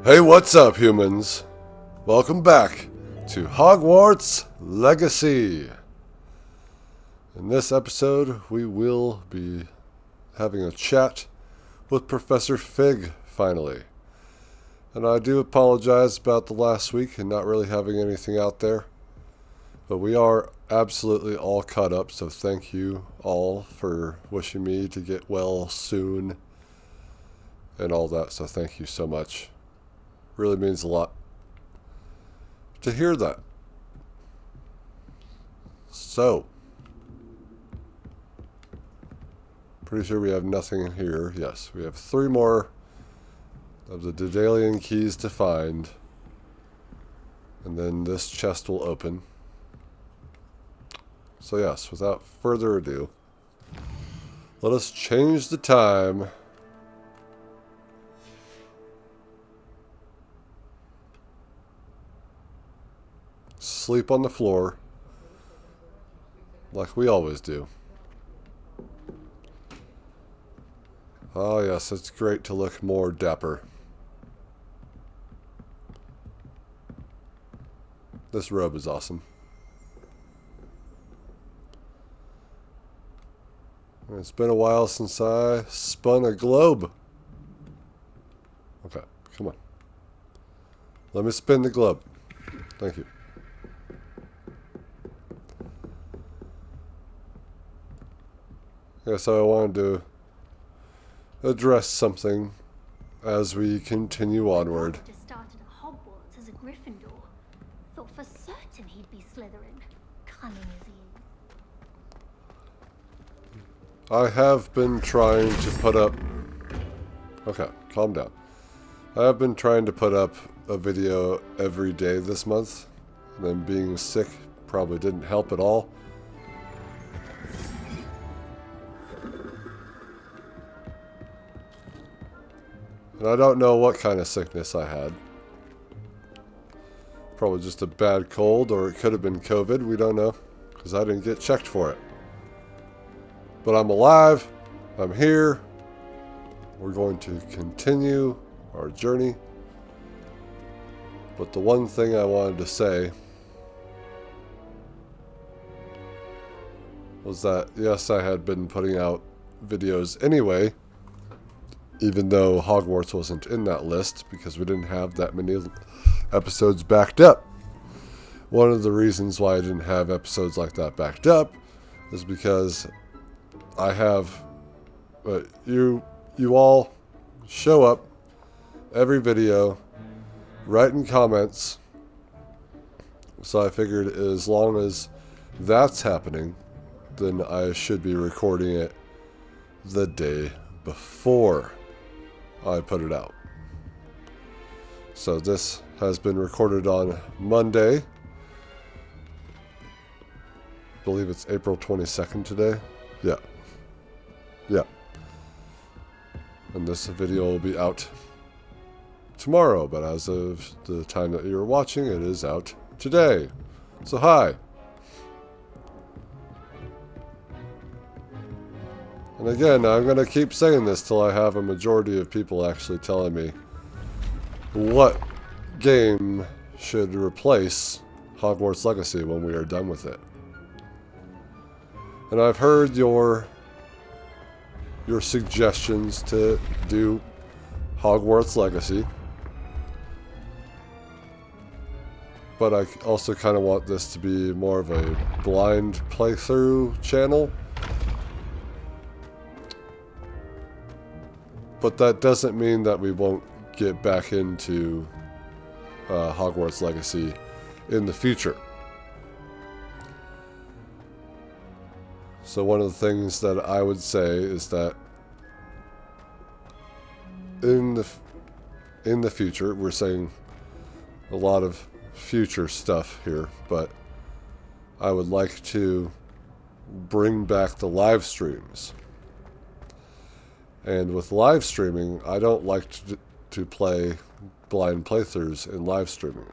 Hey, what's up, humans? Welcome back to Hogwarts Legacy. In this episode, we will be having a chat with Professor Fig, finally. And I do apologize about the last week and not really having anything out there. But we are absolutely all caught up, so thank you all for wishing me to get well soon and all that, so thank you so much. Really means a lot to hear that. So, pretty sure we have nothing here. Yes, we have 3 more of the Daedalian keys to find. And then this chest will open. So yes, without further ado, let us change the time. Sleep on the floor, like we always do. Oh yes, it's great to look more dapper. This robe is awesome. It's been a while since I spun a globe. Okay, come on. Let me spin the globe. Thank you. So I wanted to address something as we continue onward. Just started at Hogwarts as a Gryffindor. Thought for certain he'd be Slytherin. Cunning as he is. I have been trying to put up... Okay, calm down. I have been trying to put up a video every day this month. And then being sick probably didn't help at all. And I don't know what kind of sickness I had. Probably just a bad cold, or it could have been COVID. We don't know, because I didn't get checked for it. But I'm alive. I'm here. We're going to continue our journey. But the one thing I wanted to say was that, yes, I had been putting out videos anyway, even though Hogwarts wasn't in that list, because we didn't have that many episodes backed up. One of the reasons why I didn't have episodes like that backed up is because I have... you all show up every video, write in comments, so I figured as long as that's happening, then I should be recording it the day before I put it out. So this has been recorded on Monday. I believe it's April 22nd today. Yeah. And this video will be out tomorrow, but as of the time that you're watching, it is out today. So hi. And again, I'm going to keep saying this till I have a majority of people actually telling me what game should replace Hogwarts Legacy when we are done with it. And I've heard your suggestions to do Hogwarts Legacy. But I also kind of want this to be more of a blind playthrough channel. But that doesn't mean that we won't get back into Hogwarts Legacy in the future. So one of the things that I would say is that in the future, we're saying a lot of future stuff here, but I would like to bring back the live streams. And with live streaming, I don't like to play blind playthroughs in live streaming.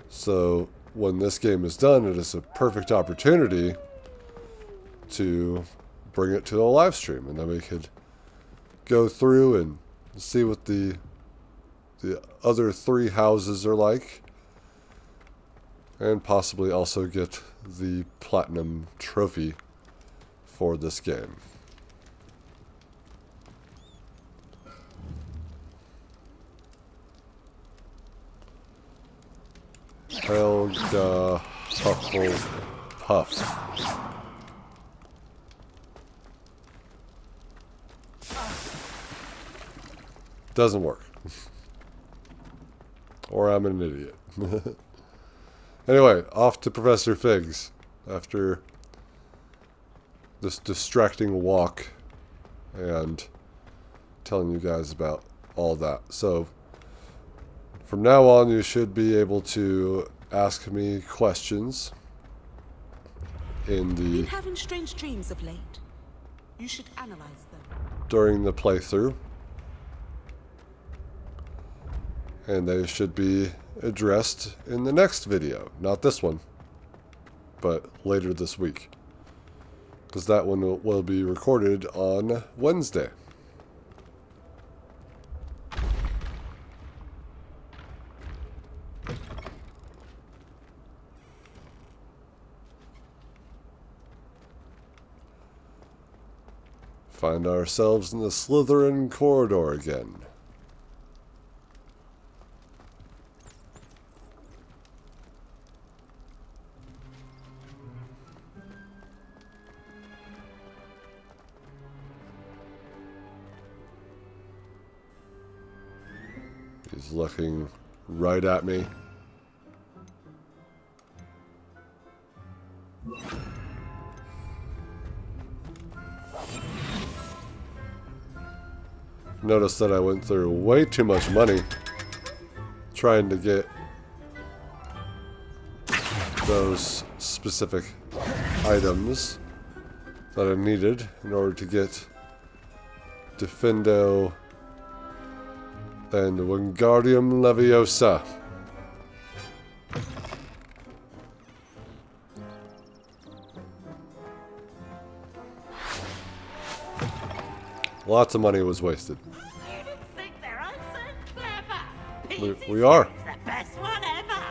So when this game is done, it is a perfect opportunity to bring it to a live stream, and then we could go through and see what the the other 3 houses are like. And possibly also get the platinum trophy for this game. Helga Hufflepuff. Doesn't work. Or I'm an idiot. Anyway, off to Professor Fig's after this distracting walk and telling you guys about all that. So, from now on, you should be able to ask me questions in the Been having strange dreams of late. You should analyze them. During the playthrough. And they should be addressed in the next video. Not this one, but later this week. Because that one will be recorded on Wednesday. Find ourselves in the Slytherin corridor again. He's looking right at me. Notice that I went through way too much money trying to get those specific items that I needed in order to get Defendo and Wingardium Leviosa. Lots of money was wasted. You didn't think they're all so clever. We are. It's the best one ever.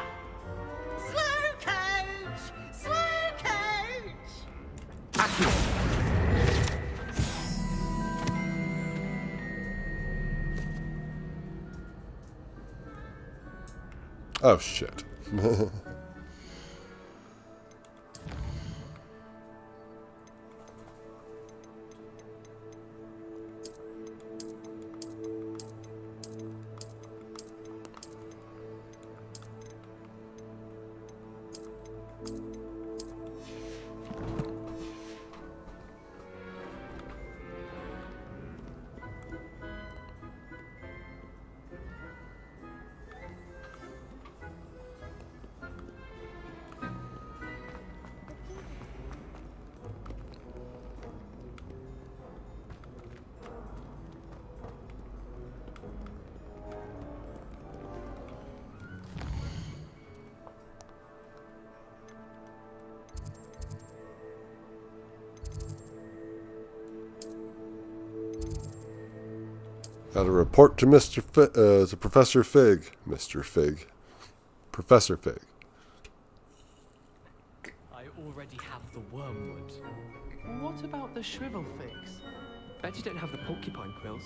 Slow coach! Slow coach! Oh shit. Got to report to to Professor Fig. Mr. Fig. Professor Fig. I already have the wormwood. What about the shrivel figs? Bet you don't have the porcupine quills.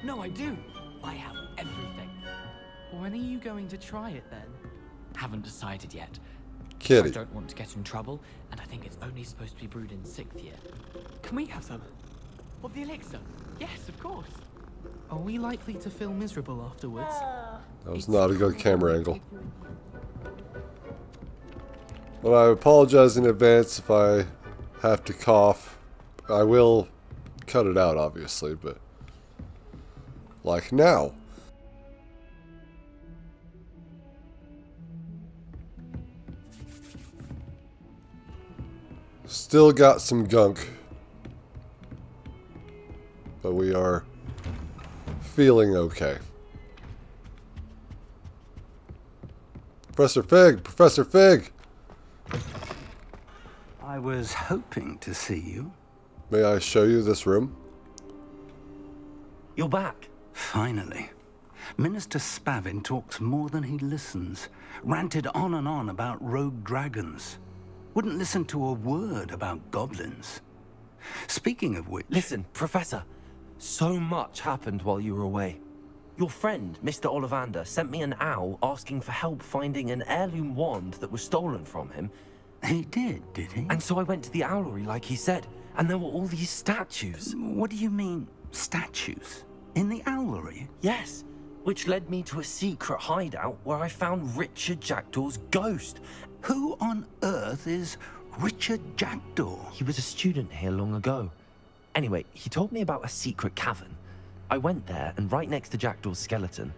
No, I do. I have everything. When are you going to try it then? Haven't decided yet. Kitty. I don't want to get in trouble, and I think it's only supposed to be brewed in 6th year. Can we have some? Of the elixir? Yes, of course. Are we likely to feel miserable afterwards? That was not a good camera angle. Well, I apologize in advance if I have to cough. I will cut it out, obviously, but like now. Still got some gunk, but we are feeling okay. Professor Fig! Professor Fig! I was hoping to see you. May I show you this room? You're back, finally. Minister Spavin talks more than he listens. Ranted on and on about rogue dragons. Wouldn't listen to a word about goblins. Speaking of which... Listen, Professor. So much happened while you were away. Your friend, Mr. Ollivander, sent me an owl asking for help finding an heirloom wand that was stolen from him. He did he? And so I went to the owlery like he said, and there were all these statues. What do you mean, statues? In the owlery? Yes, which led me to a secret hideout where I found Richard Jackdaw's ghost. Who on earth is Richard Jackdaw? He was a student here long ago. Anyway, he told me about a secret cavern. I went there, and right next to Jackdaw's skeleton,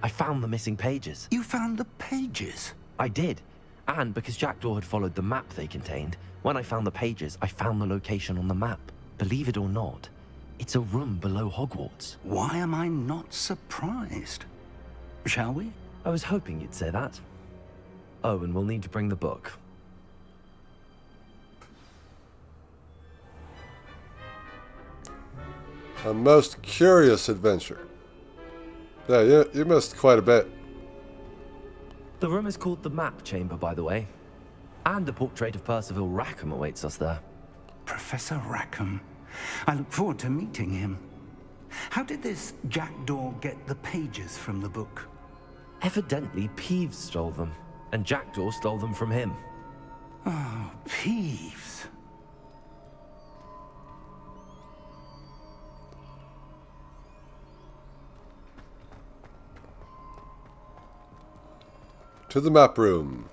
I found the missing pages. You found the pages? I did. And because Jackdaw had followed the map they contained, when I found the pages, I found the location on the map. Believe it or not, it's a room below Hogwarts. Why am I not surprised? Shall we? I was hoping you'd say that. Oh, and we'll need to bring the book. A most curious adventure. Yeah, you missed quite a bit. The room is called the Map Chamber, by the way. And the portrait of Percival Rackham awaits us there. Professor Rackham. I look forward to meeting him. How did this Jackdaw get the pages from the book? Evidently, Peeves stole them, and Jackdaw stole them from him. Oh, Peeves. To the map room.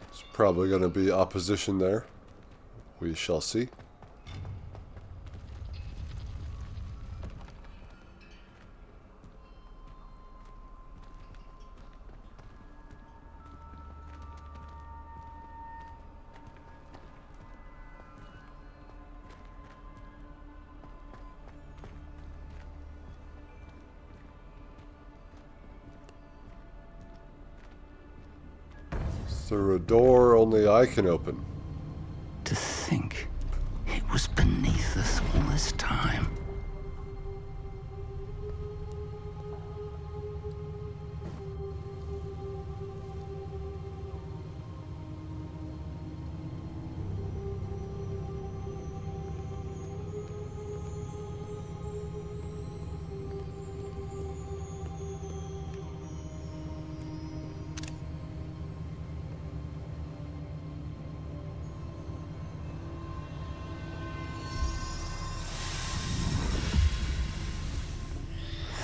There's probably going to be opposition there. We shall see. Through a door only I can open. To think it was beneath us all this time.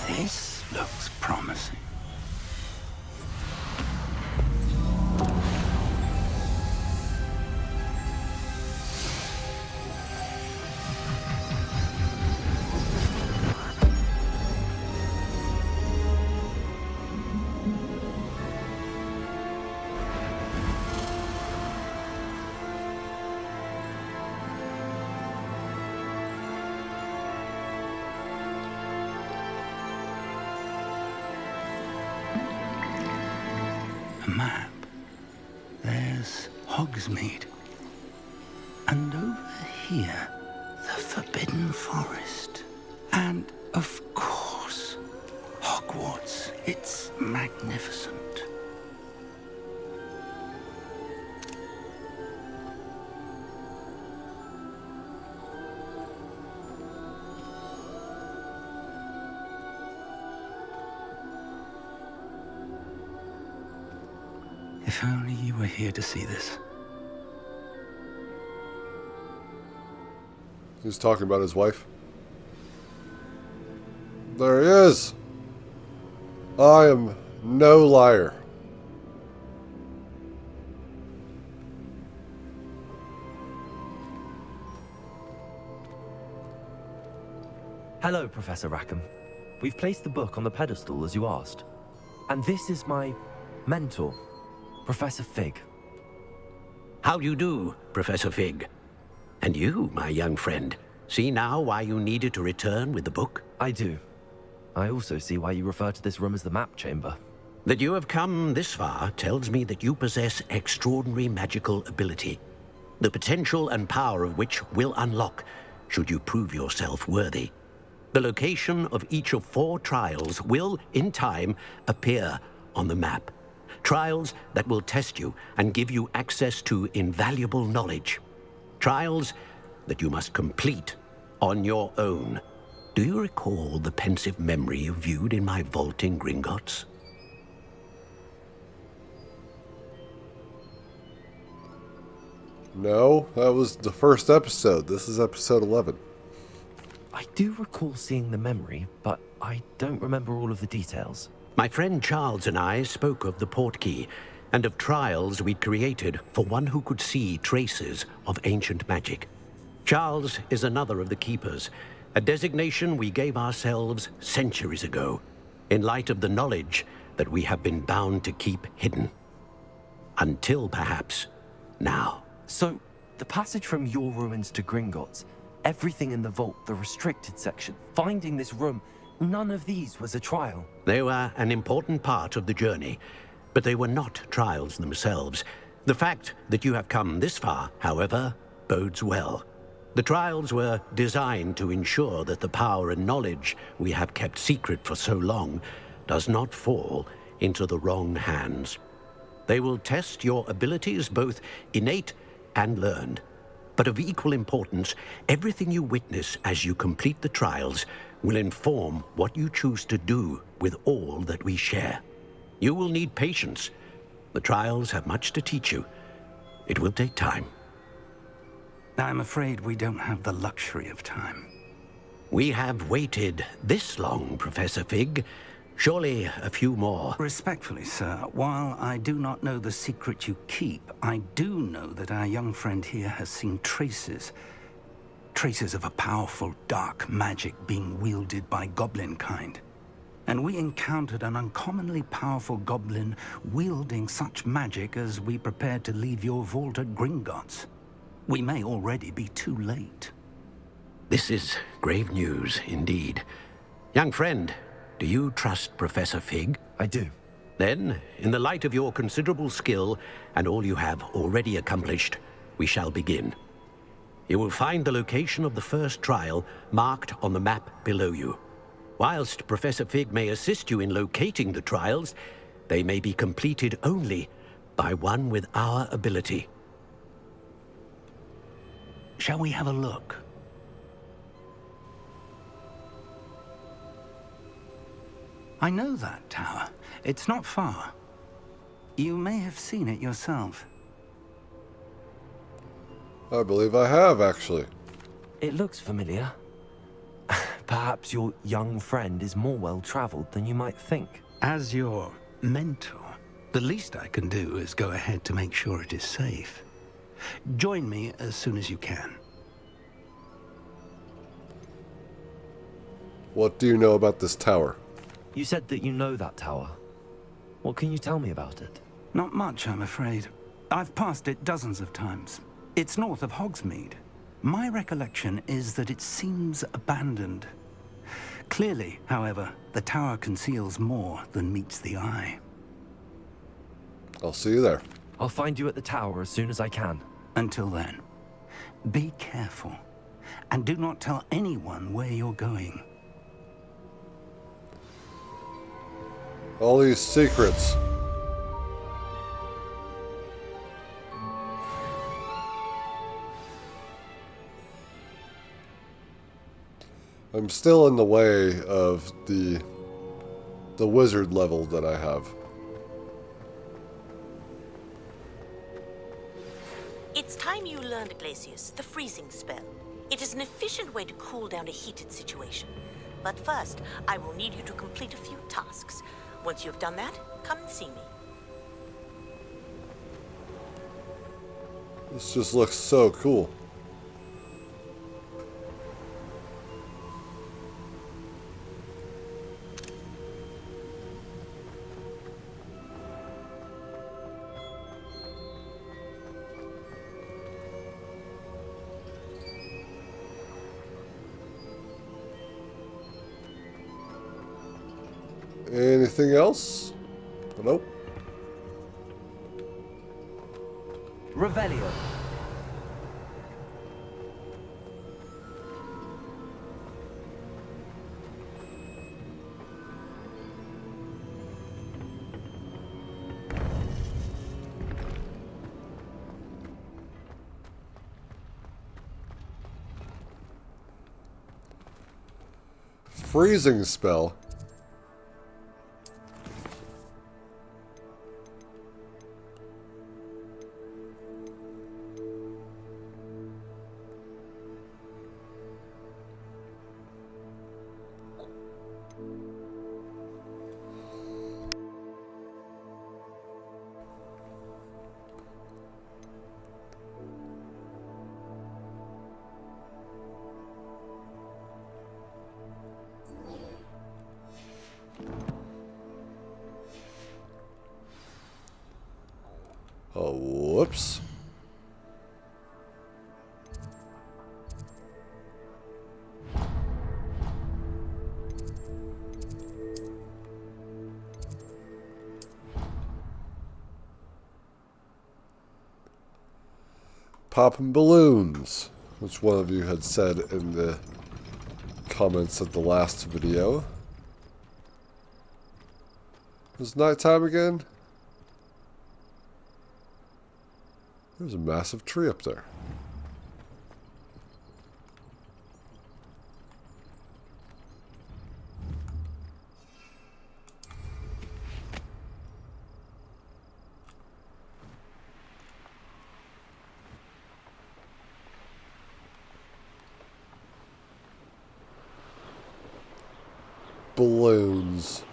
This looks promising. A map. There's Hogsmead. And over here, the Forbidden Forest. And, of course, Hogwarts. It's magnificent. If only you were here to see this. He's talking about his wife. There he is. I am no liar. Hello, Professor Rackham. We've placed the book on the pedestal as you asked. And this is my mentor, Professor Fig. How do you do, Professor Fig? And you, my young friend, see now why you needed to return with the book? I do. I also see why you refer to this room as the Map Chamber. That you have come this far tells me that you possess extraordinary magical ability, the potential and power of which will unlock should you prove yourself worthy. The location of each of 4 trials will, in time, appear on the map. Trials that will test you and give you access to invaluable knowledge. Trials that you must complete on your own. Do you recall the pensive memory you viewed in my vault in Gringotts? No, that was the first episode. This is episode 11. I do recall seeing the memory, but I don't remember all of the details. My friend Charles and I spoke of the portkey and of trials we'd created for one who could see traces of ancient magic. Charles is another of the keepers, a designation we gave ourselves centuries ago, in light of the knowledge that we have been bound to keep hidden. Until perhaps now. So, the passage from your ruins to Gringotts, everything in the vault, the restricted section, finding this room, none of these was a trial. They were an important part of the journey, but they were not trials themselves. The fact that you have come this far, however, bodes well. The trials were designed to ensure that the power and knowledge we have kept secret for so long does not fall into the wrong hands. They will test your abilities, both innate and learned. But of equal importance, everything you witness as you complete the trials will inform what you choose to do with all that we share. You will need patience. The trials have much to teach you. It will take time. I'm afraid we don't have the luxury of time. We have waited this long, Professor Fig. Surely a few more. Respectfully, sir, while I do not know the secret you keep, I do know that our young friend here has seen traces of a powerful dark magic being wielded by goblin kind. And we encountered an uncommonly powerful goblin wielding such magic as we prepared to leave your vault at Gringotts. We may already be too late. This is grave news indeed. Young friend, do you trust Professor Fig? I do. Then, in the light of your considerable skill and all you have already accomplished, we shall begin. You will find the location of the first trial marked on the map below you. Whilst Professor Fig may assist you in locating the trials, they may be completed only by one with our ability. Shall we have a look? I know that tower. It's not far. You may have seen it yourself. I believe I have, actually. It looks familiar. Perhaps your young friend is more well-traveled than you might think. As your mentor, the least I can do is go ahead to make sure it is safe. Join me as soon as you can. What do you know about this tower? You said that you know that tower. What can you tell me about it? Not much, I'm afraid. I've passed it dozens of times. It's north of Hogsmead. My recollection is that it seems abandoned. Clearly, however, the tower conceals more than meets the eye. I'll see you there. I'll find you at the tower as soon as I can. Until then, be careful, and do not tell anyone where you're going. All these secrets. I'm still in the way of the wizard level that I have. It's time you learned, Glacius, the freezing spell. It is an efficient way to cool down a heated situation. But first, I will need you to complete a few tasks. Once you've done that, come and see me. This just looks so cool. Anything else? Nope. Revelio. freezing spell. Oh, whoops. Popping balloons, which one of you had said in the comments of the last video. Is nighttime again? There's a massive tree up there. Balloons.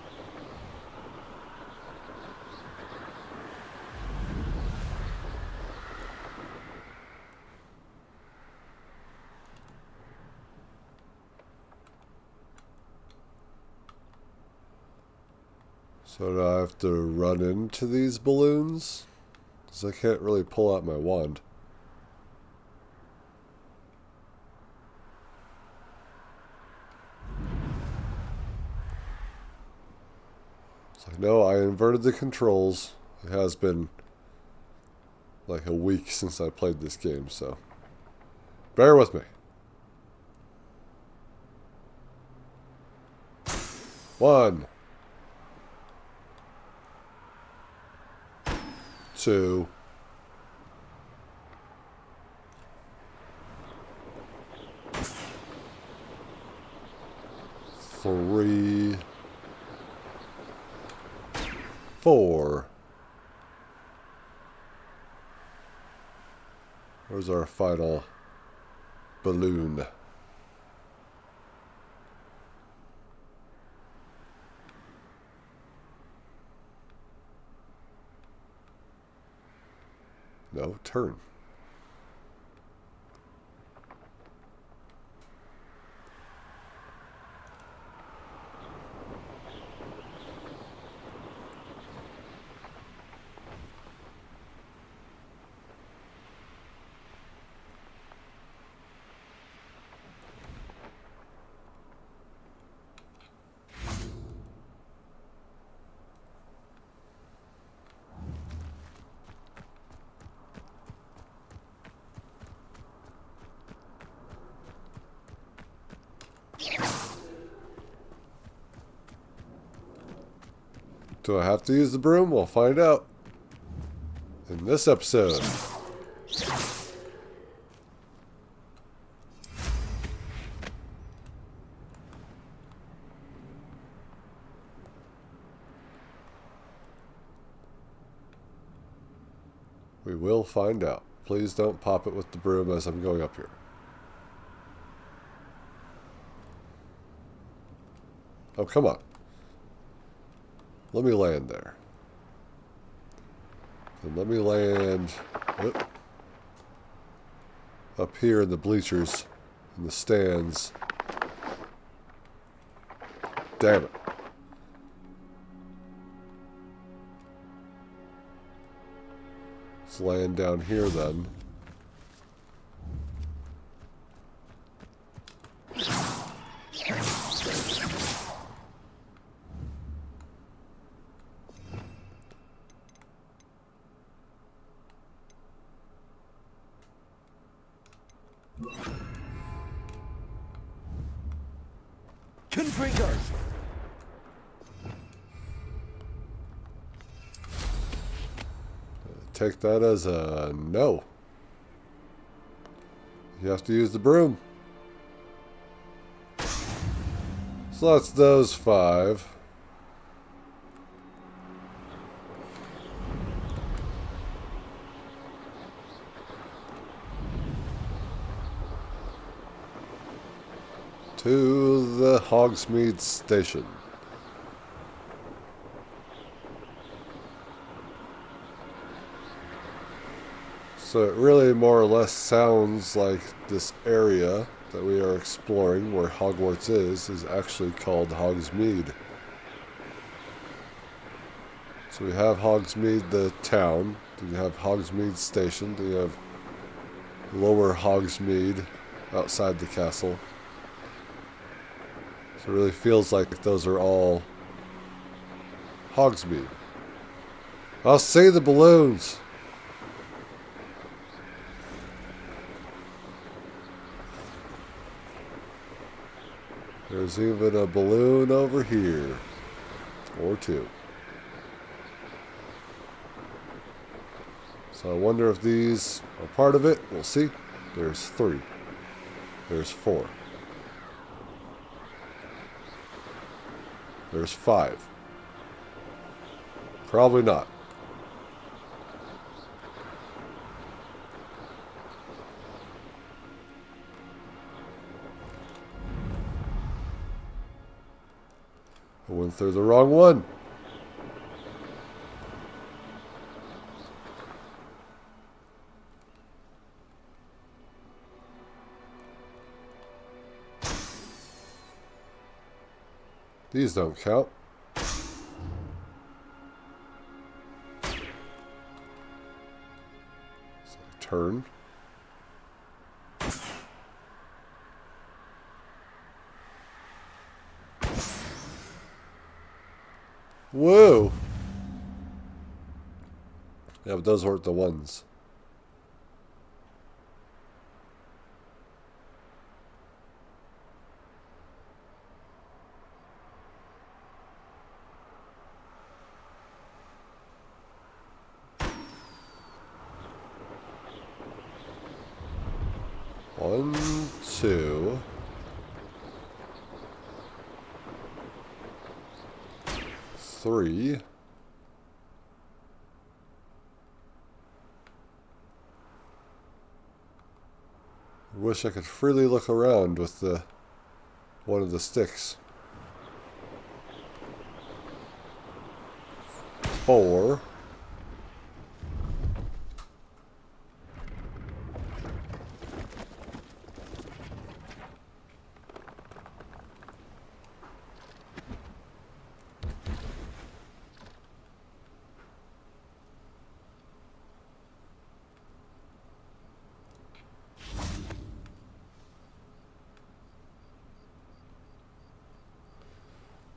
So do I have to run into these balloons? Because I can't really pull out my wand. It's like, no, I inverted the controls. It has been like a week since I played this game, so bear with me. 1, 2, 3, 4. Where's our final balloon? No, turn. Do I have to use the broom? We'll find out in this episode. We will find out. Please don't pop it with the broom as I'm going up here. Oh, come on. Let me land there. And let me land up here in the bleachers, in the stands. Damn it. Let's land down here then. Confringo! Take that as a no. You have to use the broom. So that's those 5. To the Hogsmead station. So it really more or less sounds like this area that we are exploring, where Hogwarts is actually called Hogsmead. So we have Hogsmead, the town. Then you have Hogsmead Station. Then you have Lower Hogsmead outside the castle. So it really feels like those are all Hogsmead. I'll see the balloons. There's even a balloon over here. Or 2. So I wonder if these are part of it. We'll see. There's 3. There's 4. There's 5. Probably not. I went through the wrong one. These don't count. So turn. Whoa! Yeah, but those weren't the ones. One, 2. 3. I wish I could freely look around with the one of the sticks. 4.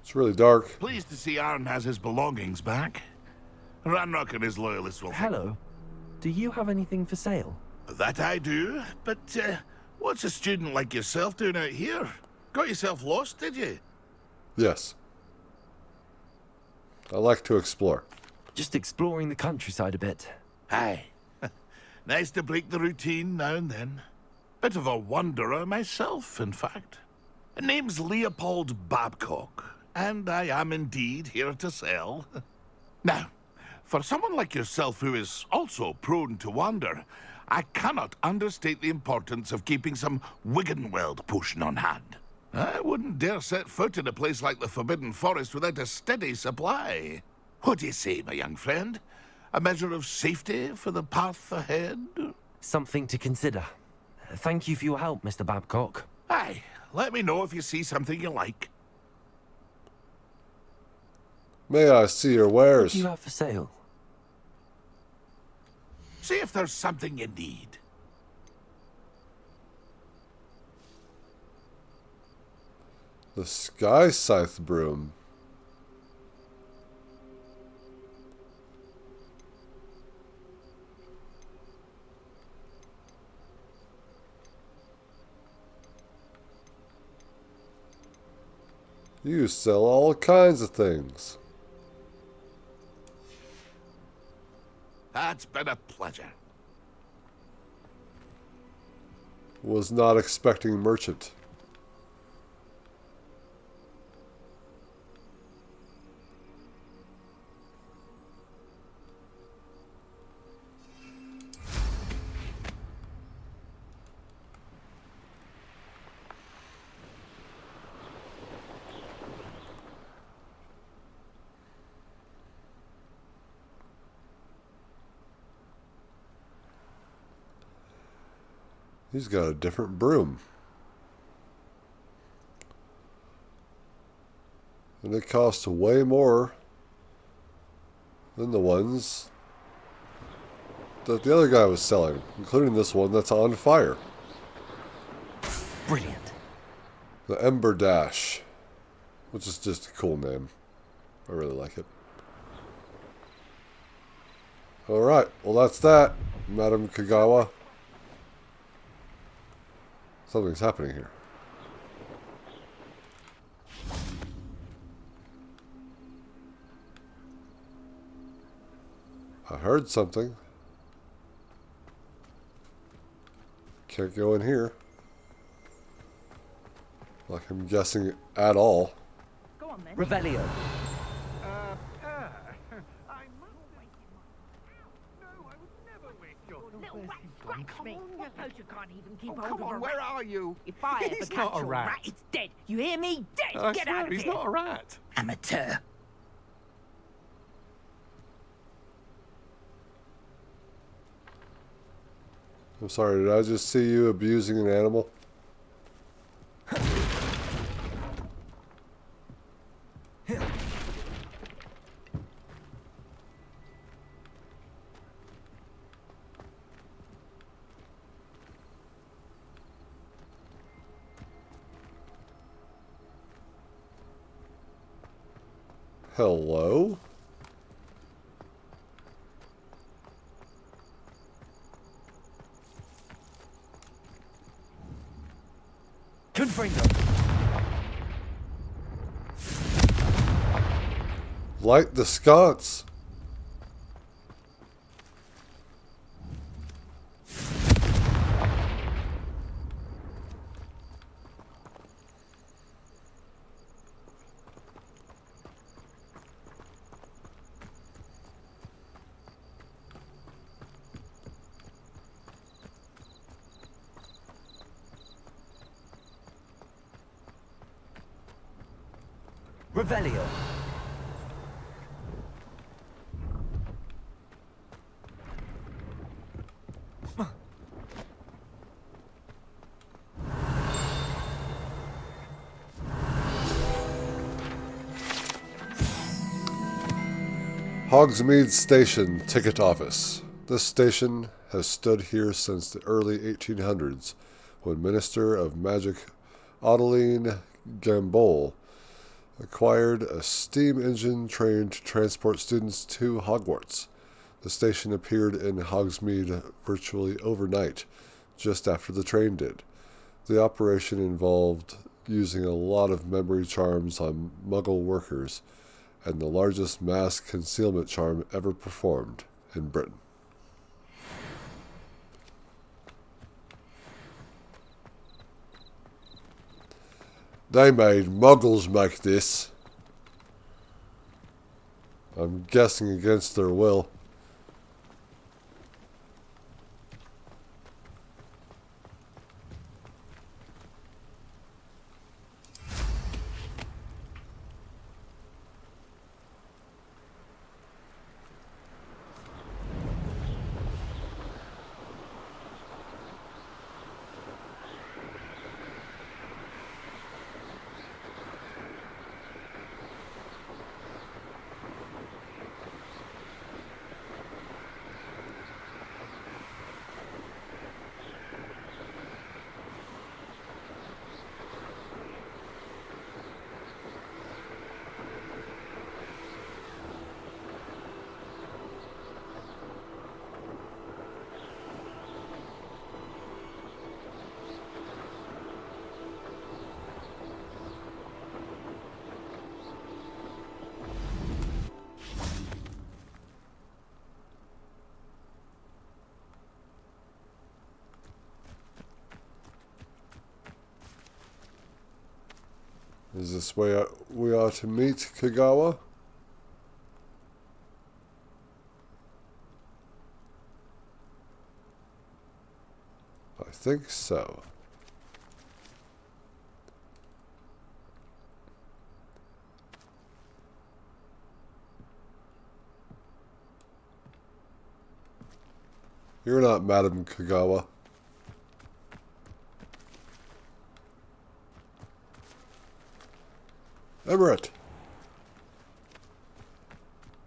It's really dark. Pleased to see Aaron has his belongings back. Ranrock and his loyalists will... Hello. Do you have anything for sale? That I do, but what's a student like yourself doing out here? Got yourself lost, did you? Yes. I like to explore. Just exploring the countryside a bit. Aye. Nice to break the routine now and then. Bit of a wanderer myself, in fact. Name's Leopold Babcock, and I am indeed here to sell. Now, for someone like yourself who is also prone to wander, I cannot understate the importance of keeping some Wiggenweld potion on hand. I wouldn't dare set foot in a place like the Forbidden Forest without a steady supply. What do you say, my young friend? A measure of safety for the path ahead? Something to consider. Thank you for your help, Mr. Babcock. Aye, let me know if you see something you like. May I see your What wares? do you have for sale? See if there's something you need. The Sky Scythe Broom. You sell all kinds of things. That's been a pleasure. Was not expecting merchant. He's got a different broom. And it costs way more than the ones that the other guy was selling, including this one that's on fire. Brilliant. The Ember Dash, which is just a cool name. I really like it. Alright, well that's that, Madam Kagawa. Something's happening here. I heard something. Can't go in here. Like I'm guessing at all. Go on then. Revelio. Come on, you suppose you can't even keep hold Come of a on, where rat? are you? If I ever He's catch not a a rat. rat, it's dead. You hear me? Dead. I Get swear, out of he's here. not a rat. Amateur. I'm sorry, did I just see you abusing an animal? Hello? Confringo. Light the sconce. Revelio. Hogsmead Station Ticket Office. This station has stood here since the early 1800s, when Minister of Magic Adeline Gambol acquired a steam engine train to transport students to Hogwarts. The station appeared in Hogsmead virtually overnight, just after the train did. The operation involved using a lot of memory charms on Muggle workers, and the largest mass concealment charm ever performed in Britain. They made Muggles make this. I'm guessing against their will. Is this where we are to meet Kagawa? I think so. You're not Madam Kagawa. Everett.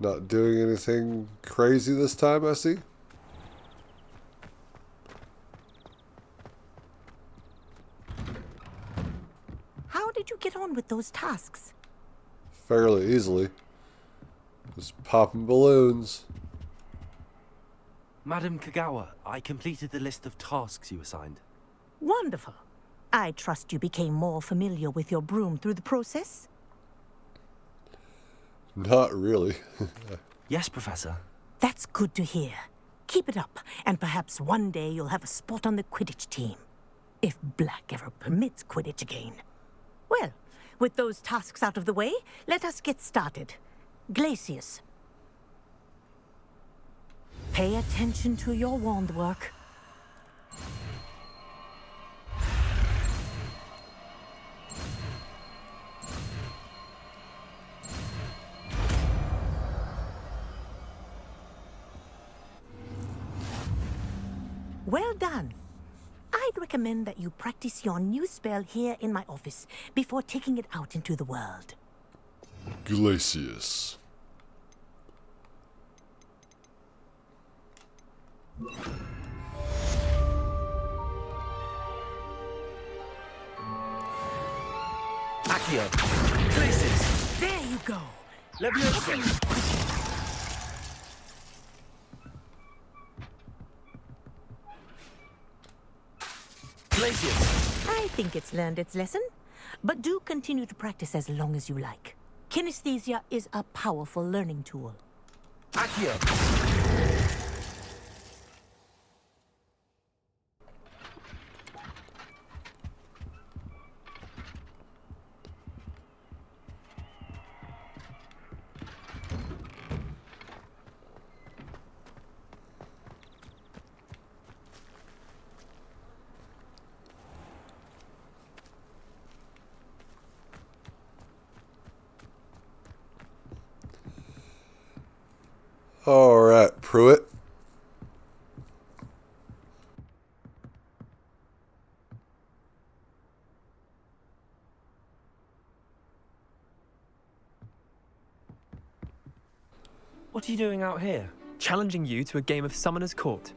Not doing anything crazy this time, I see. How did you get on with those tasks? Fairly easily. Just popping balloons. Madam Kagawa, I completed the list of tasks you assigned. Wonderful. I trust you became more familiar with your broom through the process? Not really. Yes, Professor. That's good to hear. Keep it up, and perhaps one day you'll have a spot on the Quidditch team. If Black ever permits Quidditch again. Well, with those tasks out of the way, let us get started. Glacius. Pay attention to your wand work. Well done. I'd recommend that you practice your new spell here in my office before taking it out into the world. Glacius. Accio. Glacius. There you go. Leviosa. Glacius. I think it's learned its lesson, but do continue to practice as long as you like. Kinesthesia is a powerful learning tool. Accio. Alright, Pruitt. What are you doing out here? Challenging you to a game of Summoner's Court.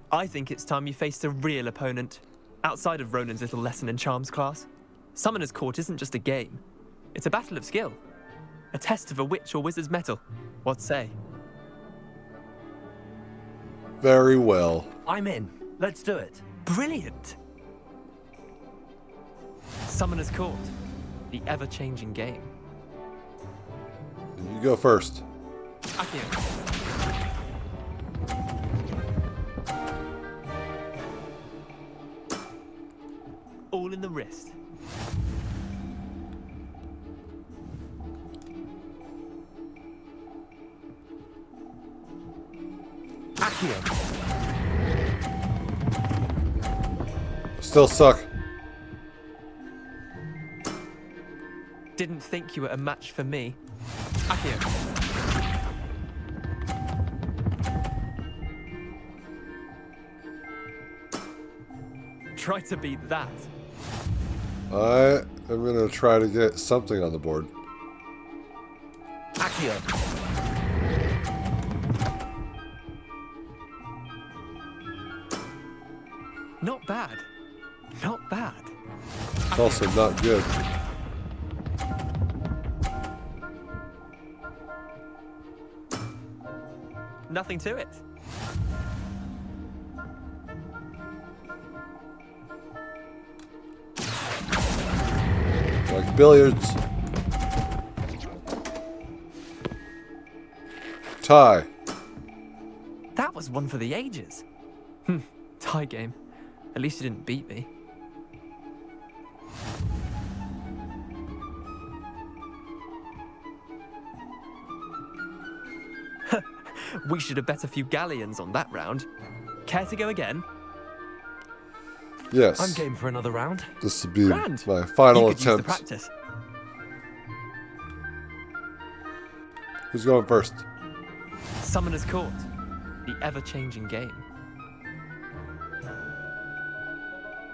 I think it's time you faced a real opponent, outside of Ronan's little lesson in charms class. Summoner's Court isn't just a game. It's a battle of skill. A test of a witch or wizard's mettle. What say? Very well. I'm in. Let's do it. Brilliant! Summoner's Court. The ever-changing game. You go first. Accio. All in the wrist. Accio. Still suck. Didn't think you were a match for me. Accio. Try to beat that. I am going to try to get something on the board. Accio. Not bad. Not bad. It's also not good. Nothing to it. Like billiards. Tie. That was one for the ages. Tie game. At least you didn't beat me. We should have bet a few galleons on that round. Care to go again? Yes. I'm game for another round. This will be Grand. my final You could use the attempt. practice. Who's going first? Summoner's Court. The ever-changing game.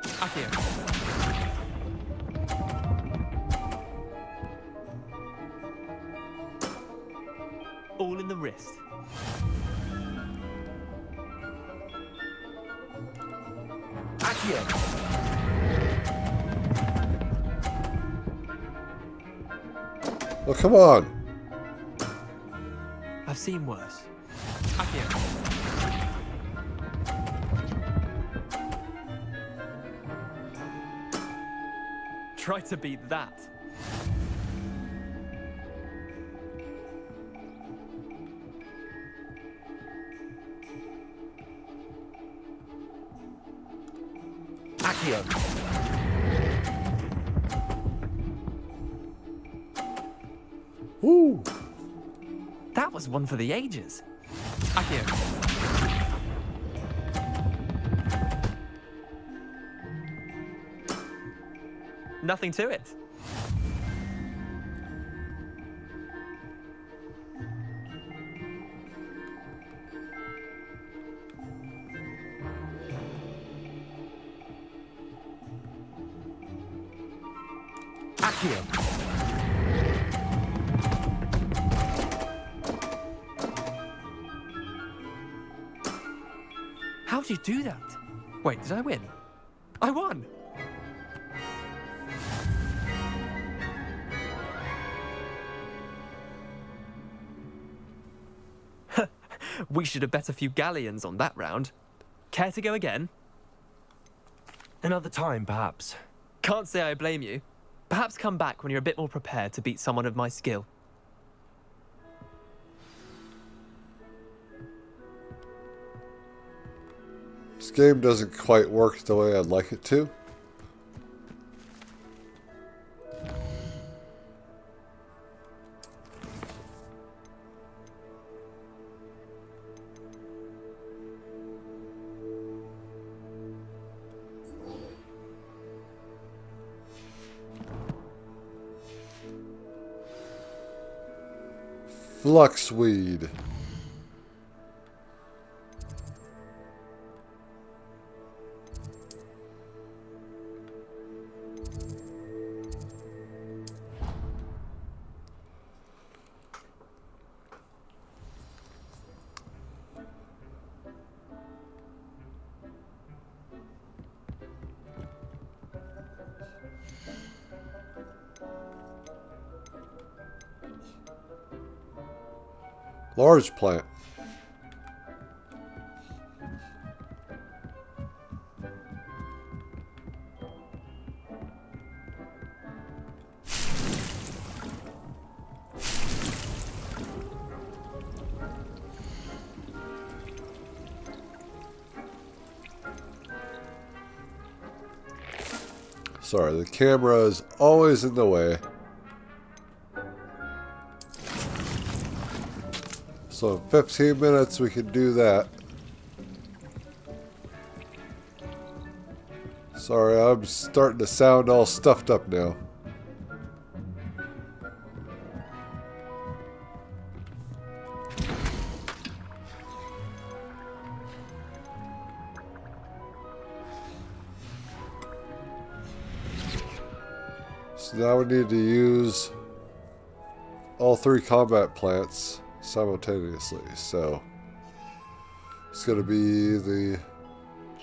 Accio. all in the wrist. Accio! Oh, come on! I've seen worse. Accio. Try to beat that. Accio! Woo! That was one for the ages. Accio. Nothing to it. Accio! How'd you do that? Wait, did I win? I won! We should have bet a few galleons on that round. Care to go again? Another time, perhaps. Can't say I blame you. Perhaps come back when you're a bit more prepared to beat someone of my skill. This game doesn't quite work the way I'd like it to. Fluxweed. Large plant. Sorry, the camera is always in the way. So in 15 minutes we can do that. Sorry, I'm starting to sound all stuffed up now. So now we need to use all 3 combat plants simultaneously. So it's going to be the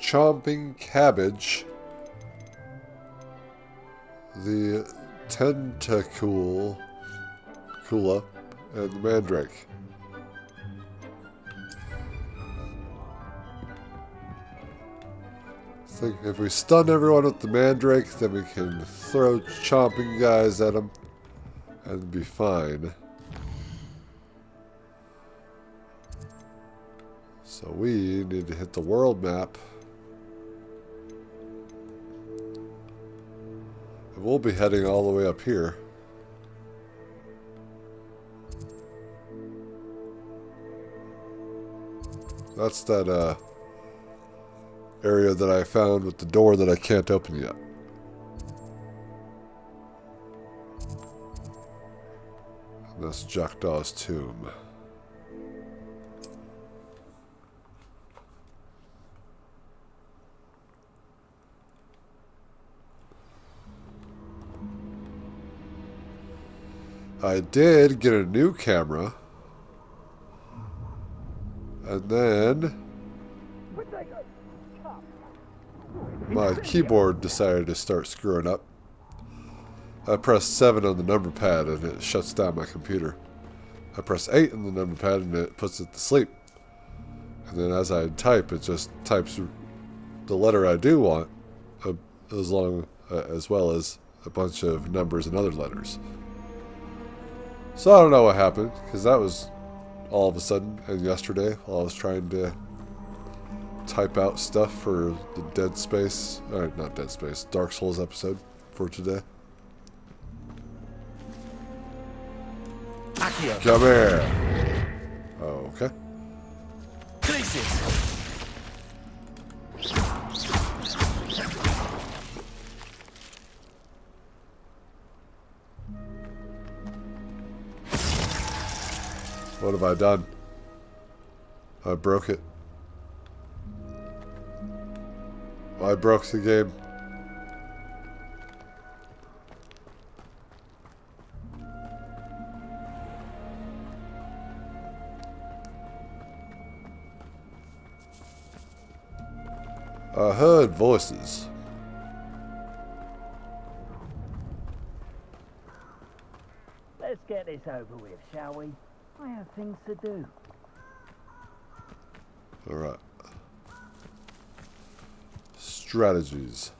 chomping cabbage, the tentacula, and the mandrake. I think if we stun everyone with the mandrake, then we can throw chomping guys at them and be fine. So we need to hit the world map. And we'll be heading all the way up here. That's that area that I found with the door that I can't open yet. And that's Jackdaw's tomb. I did get a new camera. And then my keyboard decided to start screwing up. I press 7 on the number pad and it shuts down my computer. I press 8 on the number pad and it puts it to sleep. And then as I type, it just types the letter I do want, as well as a bunch of numbers and other letters. So I don't know what happened, because that was all of a sudden, and yesterday, while I was trying to type out stuff for the Dark Souls episode for today. Accio. Come here. Okay. Glacius. What have I done? I broke it. I broke the game. I heard voices. Let's get this over with, shall we? I have things to do. Alright. Strategies.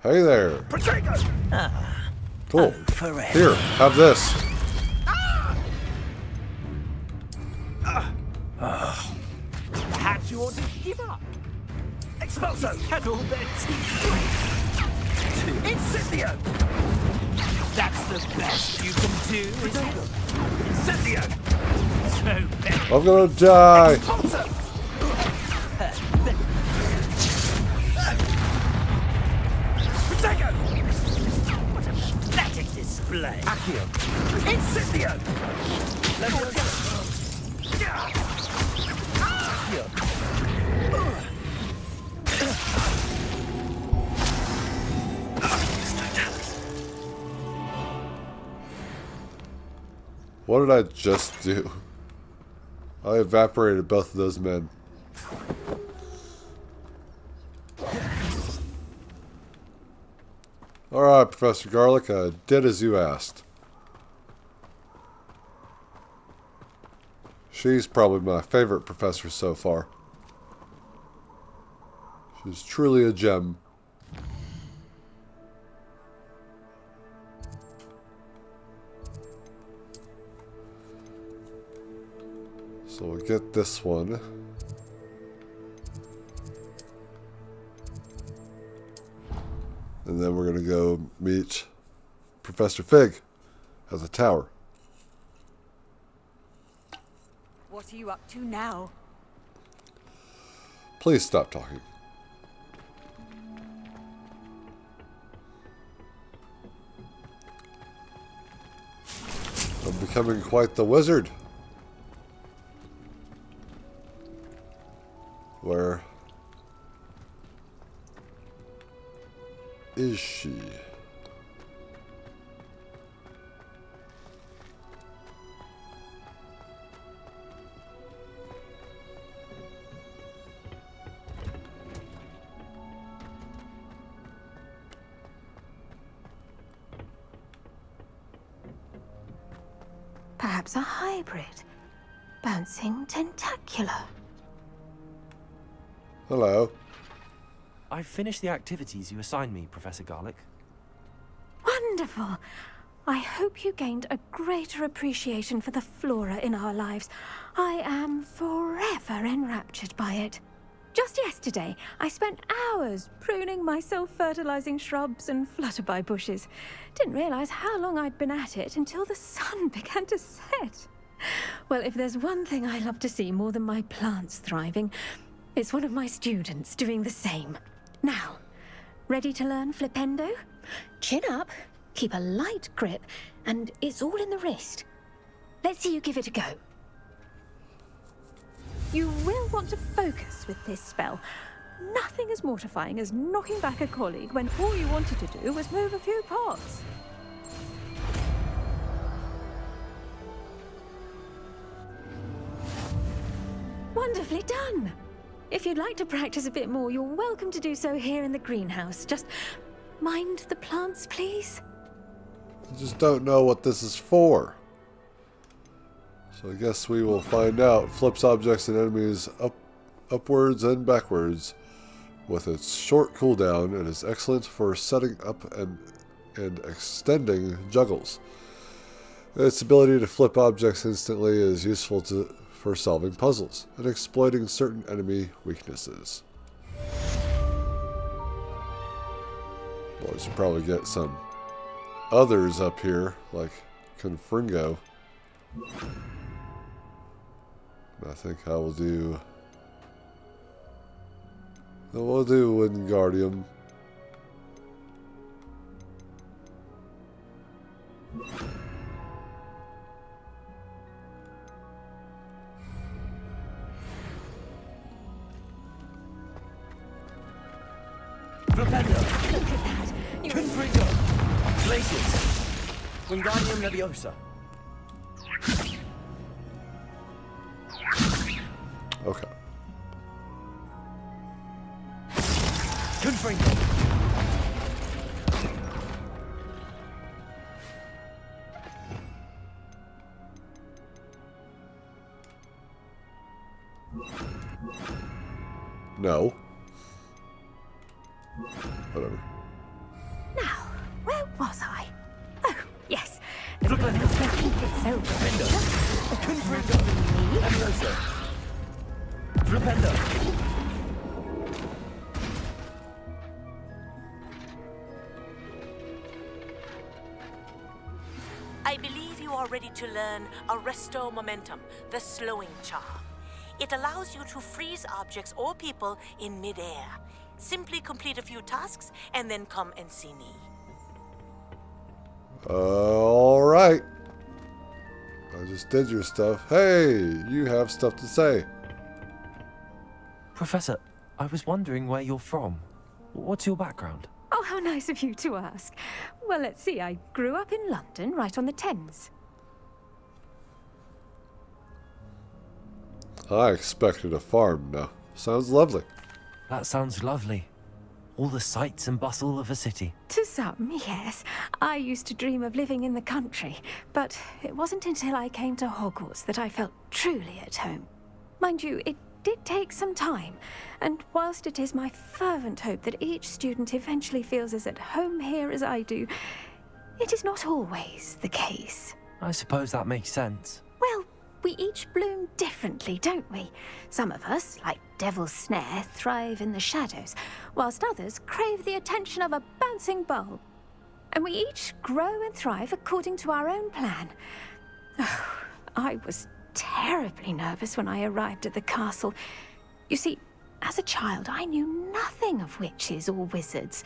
Hey there. Cool. Here, have this. Perhaps you ought to give up. Expulso! Had all their teeth. Incendio! That's the best you can do, is it? Incendio! So bad. I'm gonna die. Expulso! Protego! What a pathetic display. Accio. Incendio! What did I just do? I evaporated both of those men. Alright, Professor Garlic, I did as you asked. She's probably my favorite professor so far. She's truly a gem. So we'll get this one. And then we're going to go meet Professor Fig at the tower. What are you up to now? Please stop talking. I'm becoming quite the wizard. Where is she? Perhaps a hybrid. Bouncing tentacular. Hello. I've finished the activities you assigned me, Professor Garlic. Wonderful. I hope you gained a greater appreciation for the flora in our lives. I am forever enraptured by it. Just yesterday, I spent hours pruning my self-fertilizing shrubs and flutterby bushes. Didn't realize how long I'd been at it until the sun began to set. Well, if there's one thing I love to see more than my plants thriving, it's one of my students doing the same. Now, ready to learn Flipendo? Chin up, keep a light grip, and it's all in the wrist. Let's see you give it a go. You will want to focus with this spell. Nothing as mortifying as knocking back a colleague when all you wanted to do was move a few pots. Wonderfully done! If you'd like to practice a bit more, you're welcome to do so here in the greenhouse. Just mind the plants, please. I just don't know what this is for. So I guess we will find out. Flips objects and enemies upwards and backwards with its short cooldown and is excellent for setting up and extending juggles. Its ability to flip objects instantly is useful for solving puzzles and exploiting certain enemy weaknesses. Well, I should probably get some others up here, like Confringo. I think I will do... We'll do Wingardium. Flipendo! Look at that! Confringo! Glacius! Wingardium Leviosa! Okay. Confringo! No. Whatever. Now, where was I? Oh, yes. The Flipendo! greenhouse will keep it so Flipendo! Confringo! Leviosa! Flipendo! I believe you are ready to learn Arresto Momentum, the slowing charm. It allows you to freeze objects or people in midair. Simply complete a few tasks and then come and see me. All right. I just did your stuff. Hey, you have stuff to say. Professor, I was wondering where you're from. What's your background? Oh, how nice of you to ask. Well, let's see. I grew up in London, right on the Thames. I expected a farm now. Sounds lovely. That sounds lovely. All the sights and bustle of a city. To some, yes. I used to dream of living in the country, but it wasn't until I came to Hogwarts that I felt truly at home. Mind you, it did take some time, and whilst it is my fervent hope that each student eventually feels as at home here as I do, it is not always the case. I suppose that makes sense. Well, we each bloom differently, don't we? Some of us, like Devil's Snare, thrive in the shadows, whilst others crave the attention of a bouncing bulb. And we each grow and thrive according to our own plan. Oh, I was terribly nervous when I arrived at the castle. You see, as a child, I knew nothing of witches or wizards.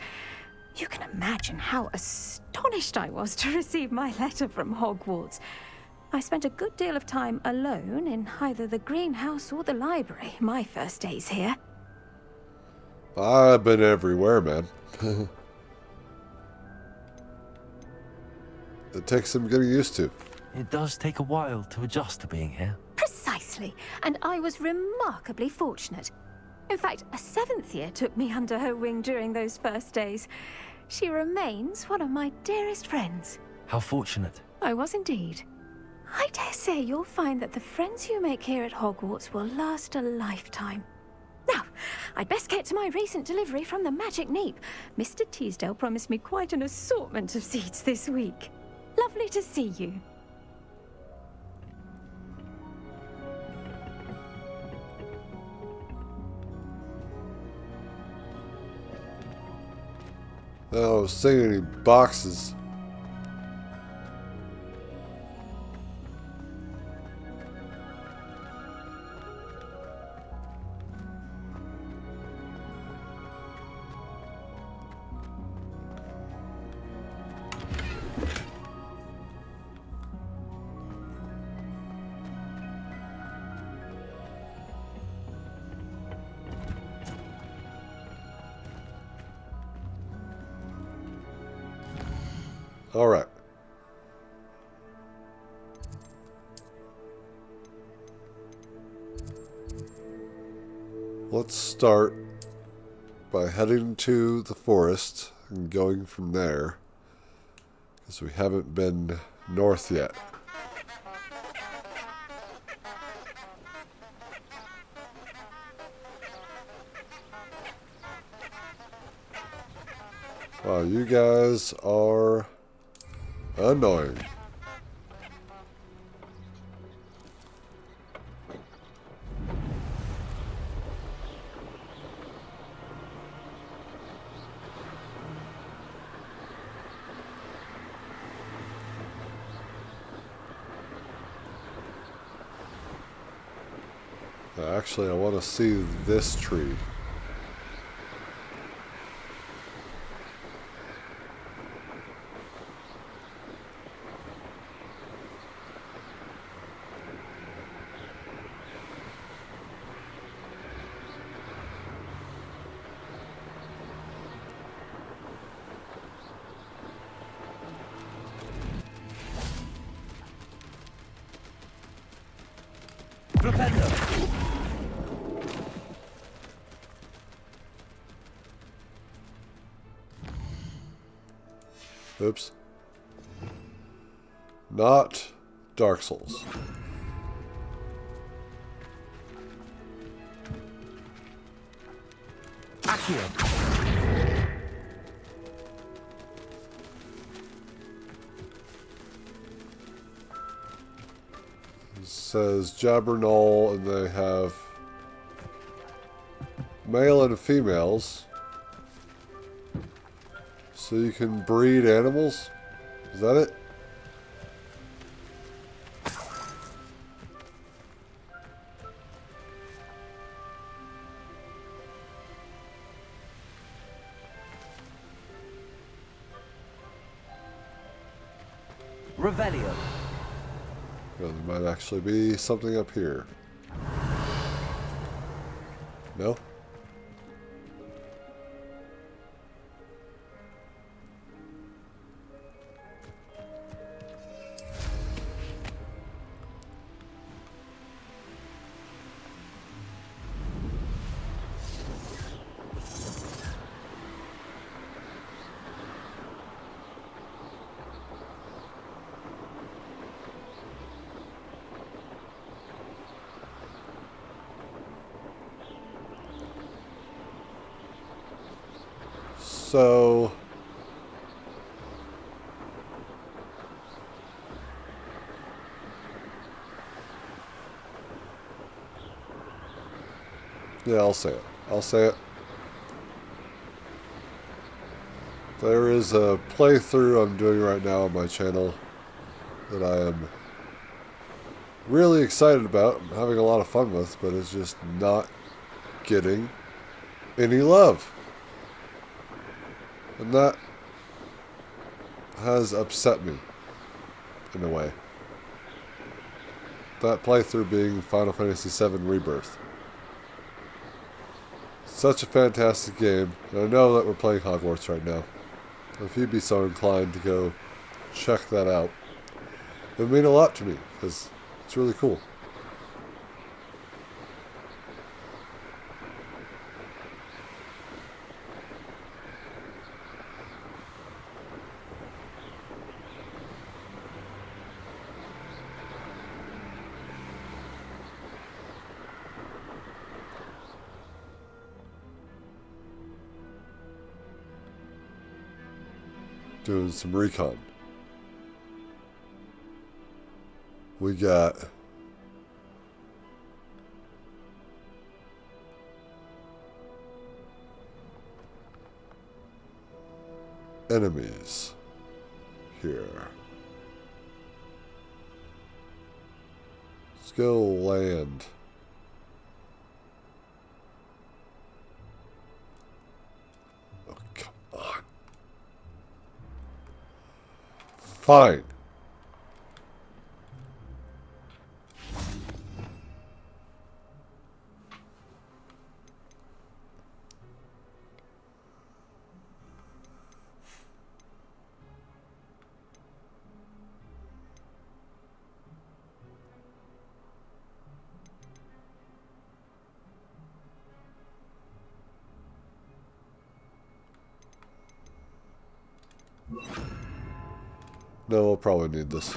You can imagine how astonished I was to receive my letter from Hogwarts. I spent a good deal of time alone in either the greenhouse or the library my first days here. I've been everywhere, man. It takes some getting used to. It does take a while to adjust to being here. Precisely, and I was remarkably fortunate. In fact, a 7th year took me under her wing during those first days. She remains one of my dearest friends. How fortunate. I was indeed. I dare say you'll find that the friends you make here at Hogwarts will last a lifetime. Now, I'd best get to my recent delivery from the Magic Neep. Mr. Teasdale promised me quite an assortment of seeds this week. Lovely to see you. I don't see any boxes. All right. Let's start by heading to the forest and going from there, because we haven't been north yet. Wow, you guys are annoying. Actually, I want to see this tree. Oops. Not Dark Souls. It says Jabbernol, and they have male and females. So you can breed animals? Is that it? Revelio. Well, there might actually be something up here. No? So yeah, I'll say it. I'll say it. There is a playthrough I'm doing right now on my channel that I am really excited about. I'm having a lot of fun with, but it's just not getting any love. And that has upset me, in a way. That playthrough being Final Fantasy VII Rebirth. Such a fantastic game, and I know that we're playing Hogwarts right now. If you'd be so inclined to go check that out, it would mean a lot to me, because it's really cool. Doing some recon. We got enemies here. Let's go land. Oh, come on. Fine. No, we'll probably need this.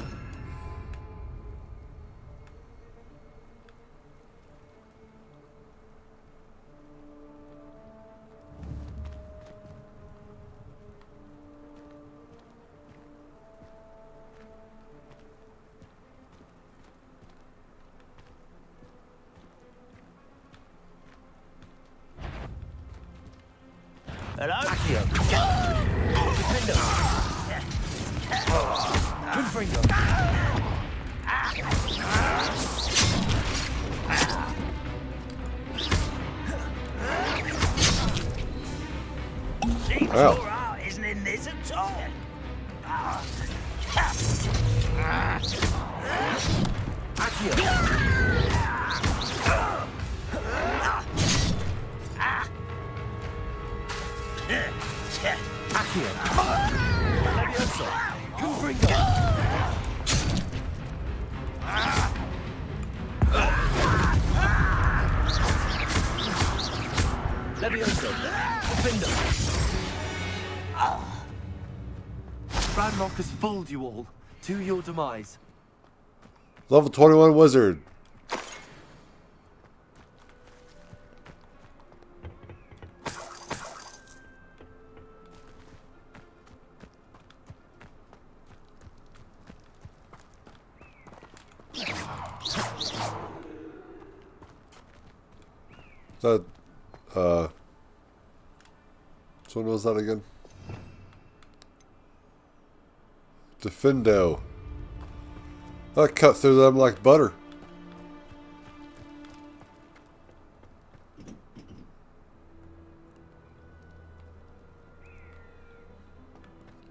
Hello? Accio. Defender. Confringo. Wow. Isn't in this at all. Levioso. Confringo. Levioso. Defender. Ranrock has fooled you all. To your demise. Level 21 wizard. That, which one was that again? Defendo. I cut through them like butter.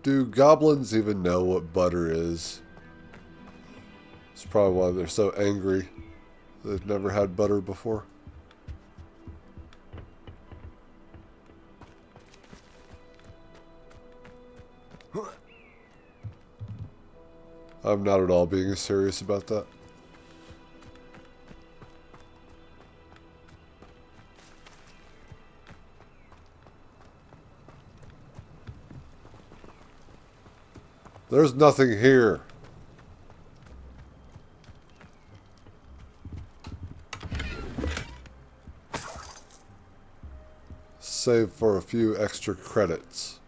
Do goblins even know what butter is? It's probably why they're so angry. They've never had butter before. I'm not at all being serious about that. There's nothing here. Save for a few extra credits.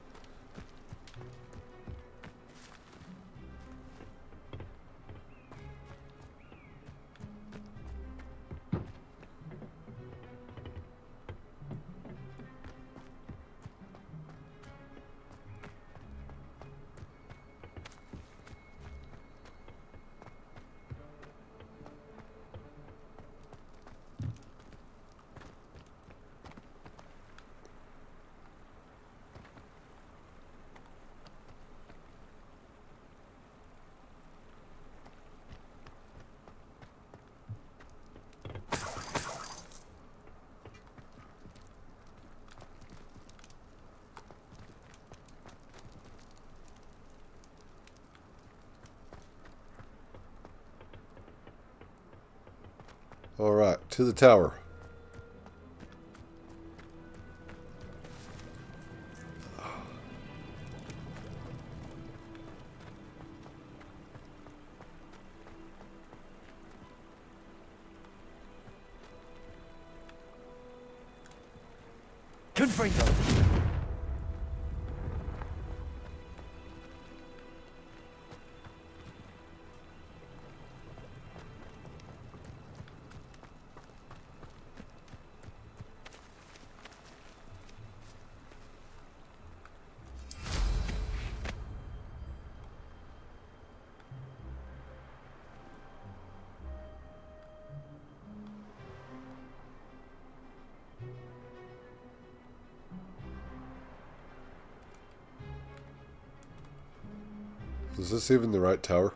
Alright, to the tower. Confringo. Is this even the right tower?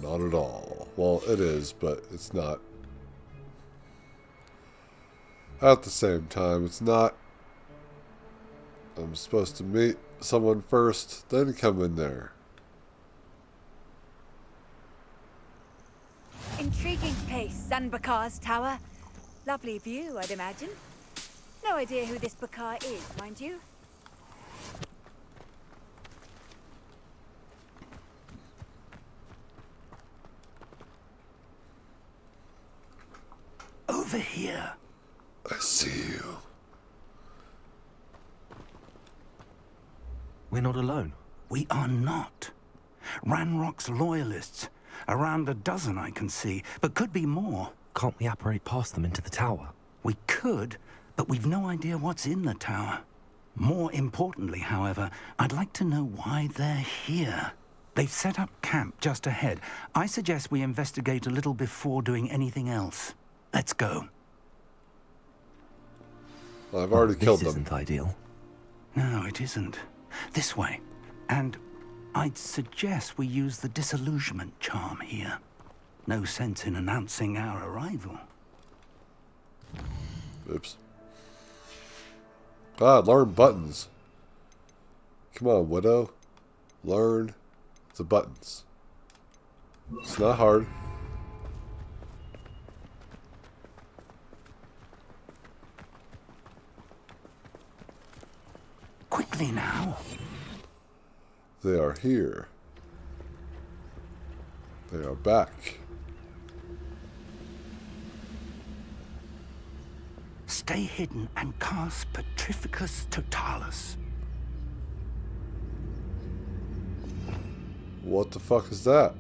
Not at all. Well, it is, but it's not. At the same time, it's not. I'm supposed to meet someone first, then come in there. Intriguing place, Zanbakar's tower. Lovely view, I'd imagine. No idea who this Bakar is, mind you. Over here. I see you. We're not alone. We are not. Ranrock's loyalists. Around a dozen I can see, but could be more. Can't we apparate past them into the tower? We could, but we've no idea what's in the tower. More importantly, however, I'd like to know why they're here. They've set up camp just ahead. I suggest we investigate a little before doing anything else. Let's go. Well, I've already killed them. This isn't ideal. No, it isn't. This way. And I'd suggest we use the disillusionment charm here. No sense in announcing our arrival. Oops. Ah, learn buttons. Come on, Widow. Learn the buttons. It's not hard. Quickly now. They are here. They are back. Stay hidden and cast Petrificus Totalis. What the fuck is that?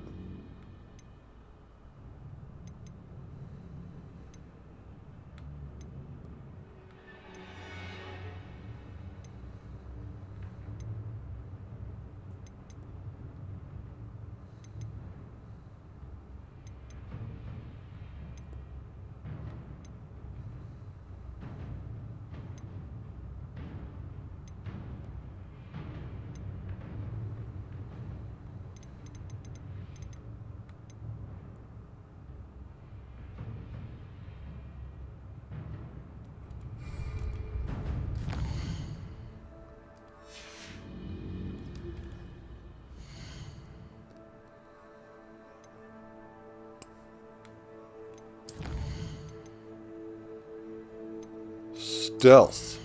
Stealth.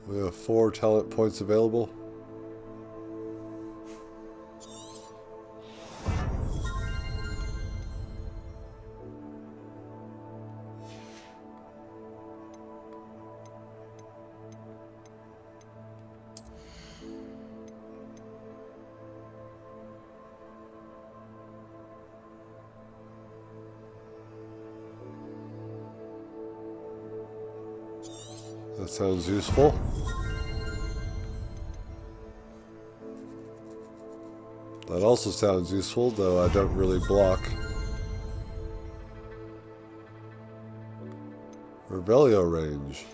We have 4 talent points available. That sounds useful. That also sounds useful, though I don't really block. Revelio range.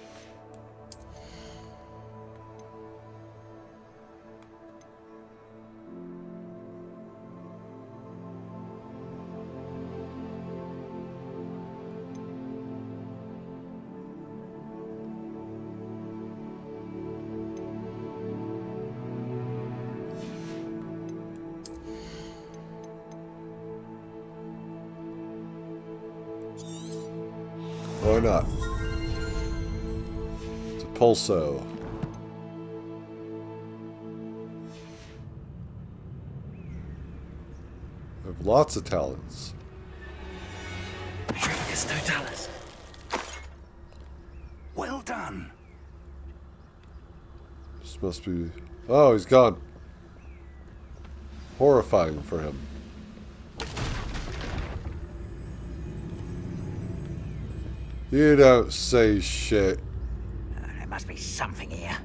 Why not? It's a pulso. I have lots of talents. Petrificus Totalis. Well done. This must be... Oh, he's gone. Horrifying for him. You don't say shit. There must be something here.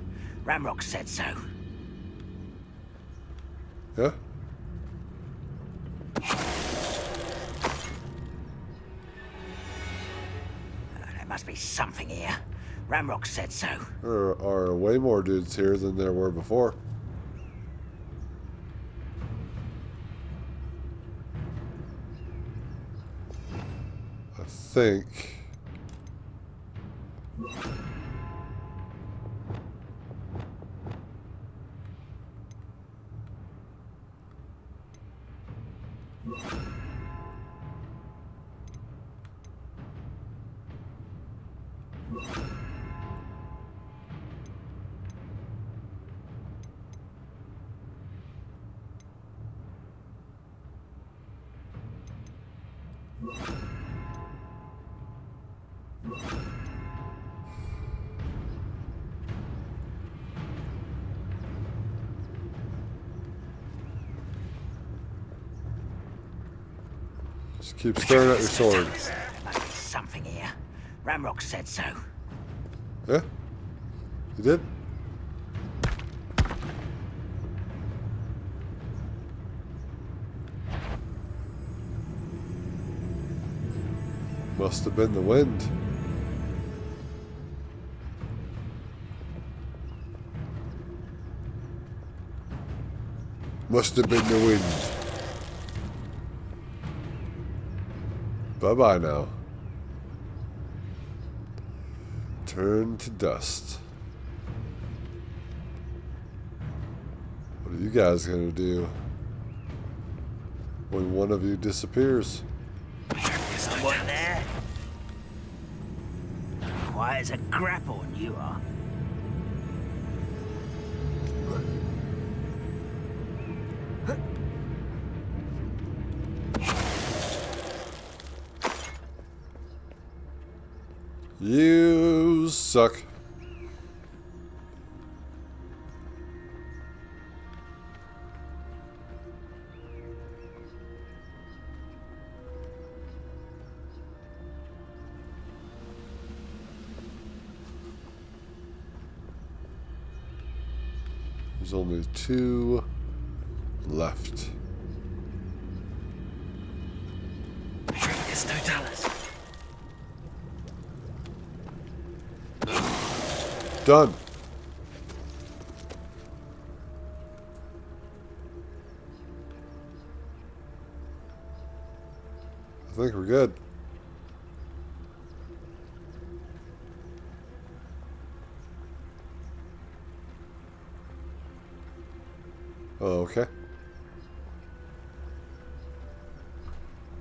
Ramrock said so. Yeah? There must be something here. Ramrock said so. There are way more dudes here than there were before. I think... Just keep staring at your sword. There must be something here. Ramrock said so. Yeah? You did? Must have been the wind. Must have been the wind. Bye-bye now. Turn to dust. What are you guys gonna do when one of you disappears? Someone there? Quiet as a grapple, you are. You suck. There's only 2 left. There's no dollars. Done. I think we're good. Oh, okay.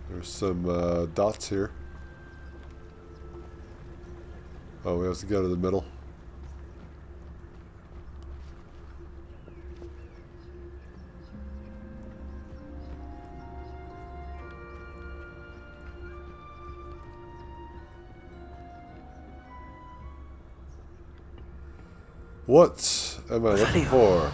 There's some dots here. Oh, we have to go to the middle. What am I looking for?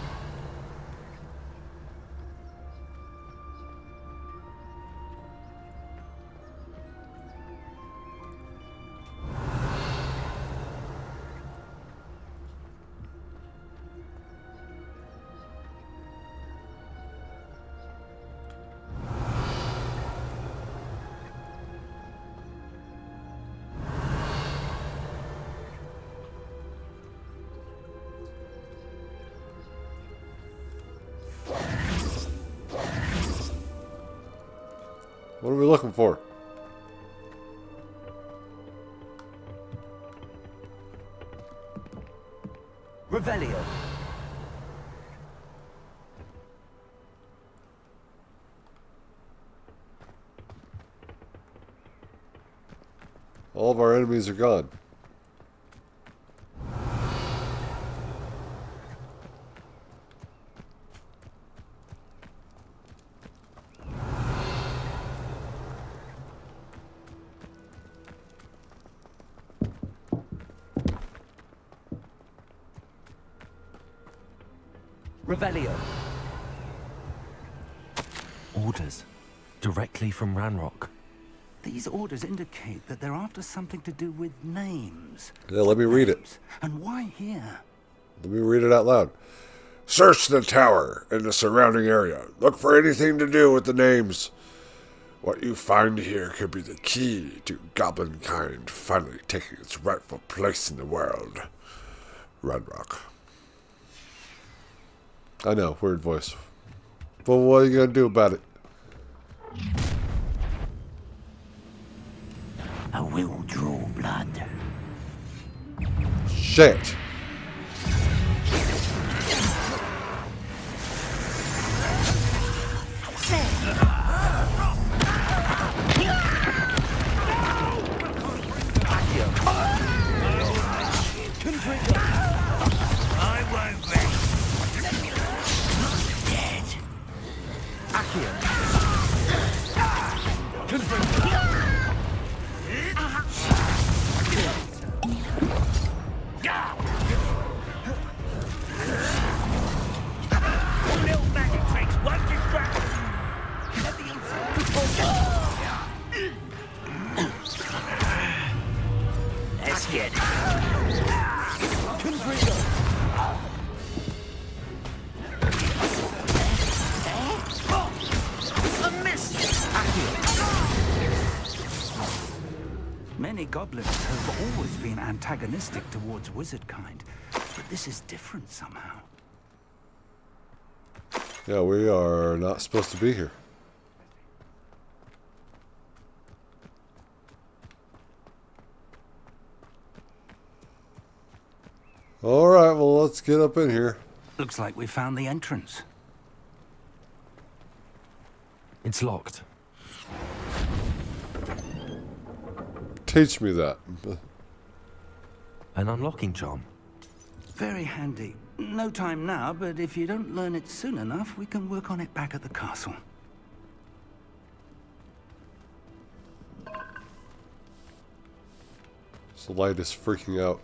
What are we looking for? Revelio. All of our enemies are gone. Revelio. Orders. Directly from Ranrock. These orders indicate that they're after something to do with names. Yeah, let me read it. And why here? Let me read it out loud. Search the tower and the surrounding area. Look for anything to do with the names. What you find here could be the key to goblin kind finally taking its rightful place in the world. Ranrock. I know, weird voice. But what are you gonna do about it? I will draw blood. Shit. I won't rest. Dead. Accio. Confringo. Many goblins have always been antagonistic towards wizard kind, but this is different somehow. Yeah, we are not supposed to be here. Alright, well, let's get up in here. Looks like we found the entrance. It's locked. Teach me that. An unlocking charm. Very handy. No time now, but if you don't learn it soon enough, we can work on it back at the castle. This light is freaking out.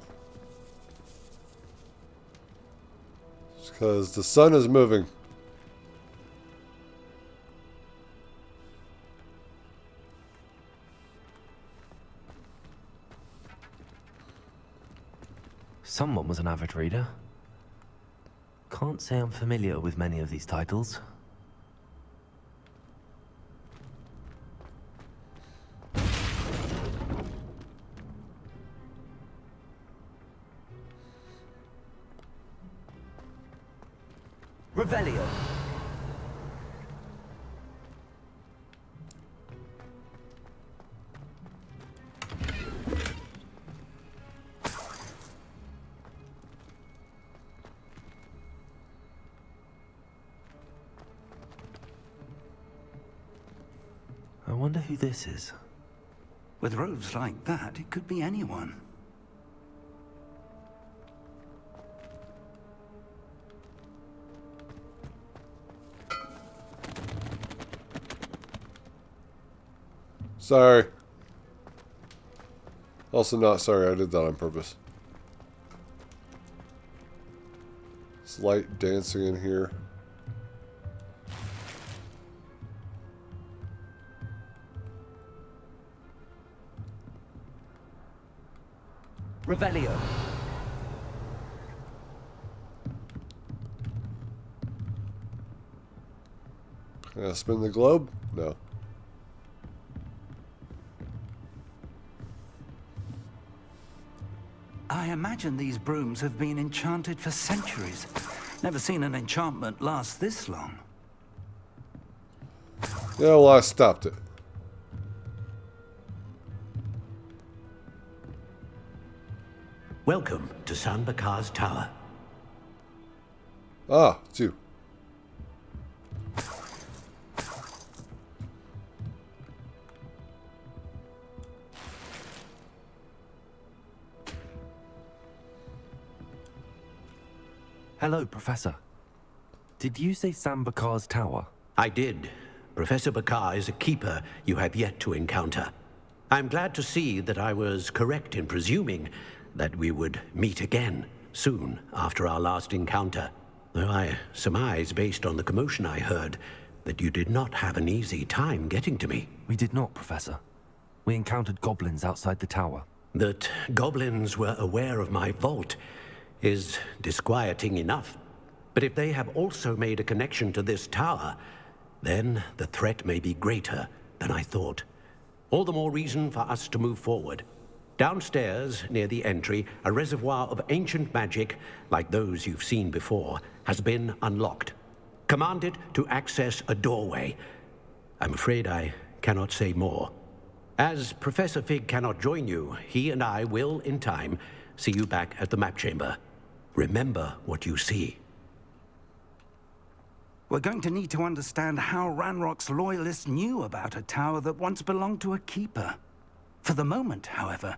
It's because the sun is moving. Someone was an avid reader. Can't say I'm familiar with many of these titles. Revelio. I wonder who this is. With robes like that, it could be anyone. Sorry. Also not sorry, I did that on purpose. It's light dancing in here. Revelio. Can I spin the globe? No. I imagine these brooms have been enchanted for centuries. Never seen an enchantment last this long. Yeah, well, I stopped it. Welcome to San Bakar's Tower. Ah, it's you. Hello, Professor. Did you say San Bakar's Tower? I did. Professor Bakar is a keeper you have yet to encounter. I'm glad to see that I was correct in presuming that we would meet again soon after our last encounter. Though I surmise, based on the commotion I heard, that you did not have an easy time getting to me. We did not, Professor. We encountered goblins outside the tower. That goblins were aware of my vault is disquieting enough. But if they have also made a connection to this tower, then the threat may be greater than I thought. All the more reason for us to move forward. Downstairs, near the entry, a reservoir of ancient magic, like those you've seen before, has been unlocked. Commanded to access a doorway. I'm afraid I cannot say more. As Professor Fig cannot join you, he and I will, in time, see you back at the map chamber. Remember what you see. We're going to need to understand how Ranrock's loyalists knew about a tower that once belonged to a keeper. For the moment, however,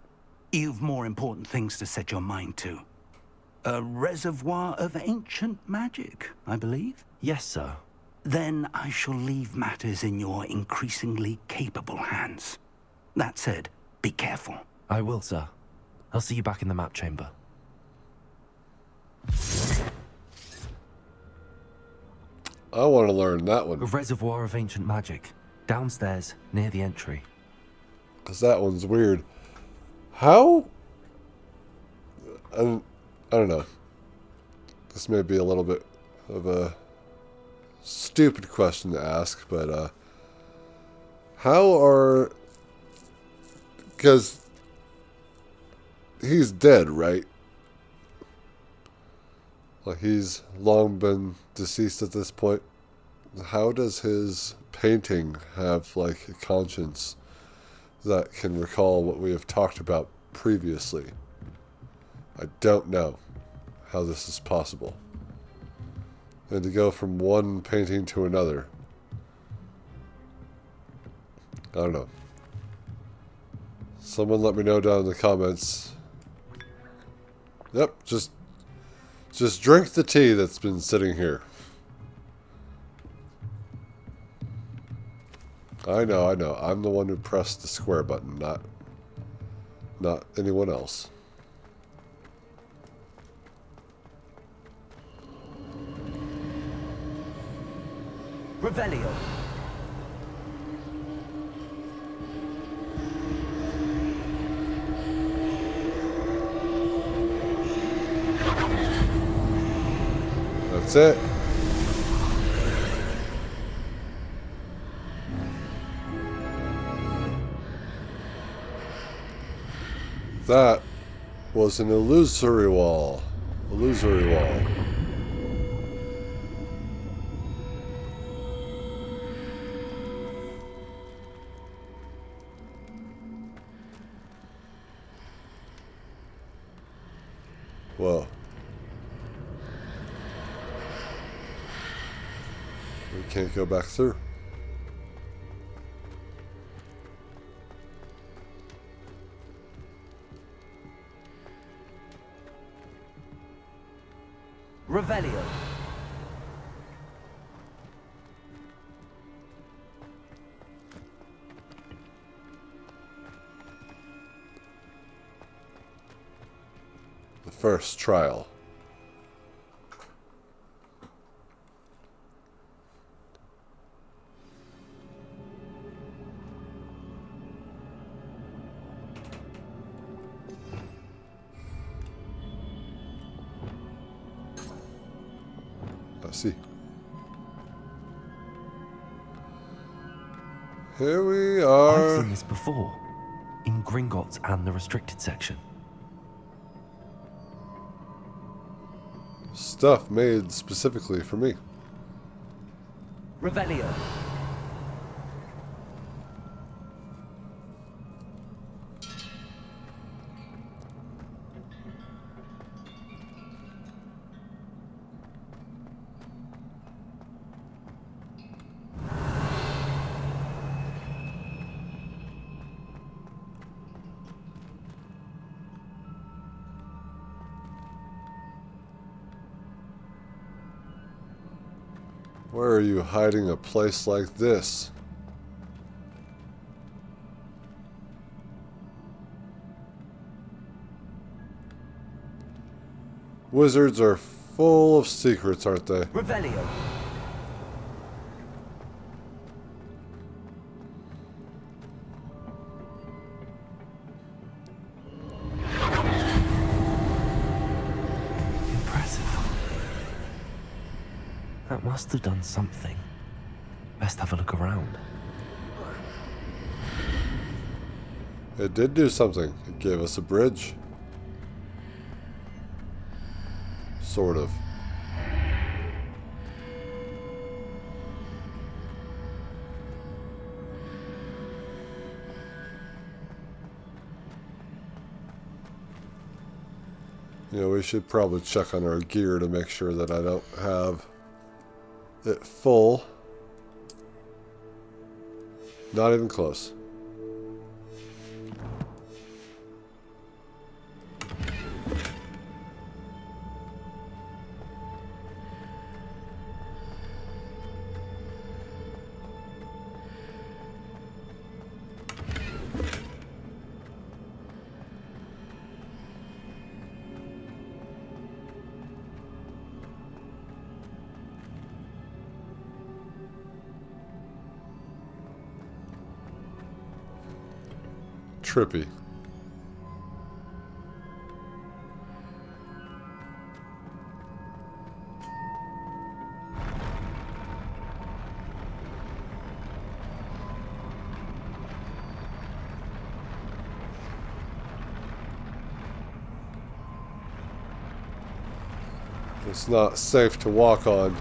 you've more important things to set your mind to. A reservoir of ancient magic, I believe? Yes, sir. Then I shall leave matters in your increasingly capable hands. That said, be careful. I will, sir. I'll see you back in the map chamber. I want to learn that one. A reservoir of ancient magic. Downstairs, near the entry. Because that one's weird. How? I don't know. This may be a little bit of a stupid question to ask, but how are... Because he's dead, right? Like, he's long been deceased at this point. How does his painting have, like, a conscience that can recall what we have talked about previously? I don't know how this is possible. And to go from one painting to another, I don't know. Someone let me know down in the comments. Yep, just drink the tea that's been sitting here. I know. I'm the one who pressed the square button, not anyone else. Revelio. That's it. That was an illusory wall. Illusory wall. Whoa. We can't go back through. Revelio. The first trial. I see. Here we are. I've seen this before, in Gringotts and the restricted section. Stuff made specifically for me. Revelio. Where are you hiding a place like this? Wizards are full of secrets, aren't they? Revelio. That must have done something. Best have a look around. It did do something. It gave us a bridge. Sort of. You know, we should probably check on our gear to make sure that I don't have it full. Not even close. Trippy. It's not safe to walk on.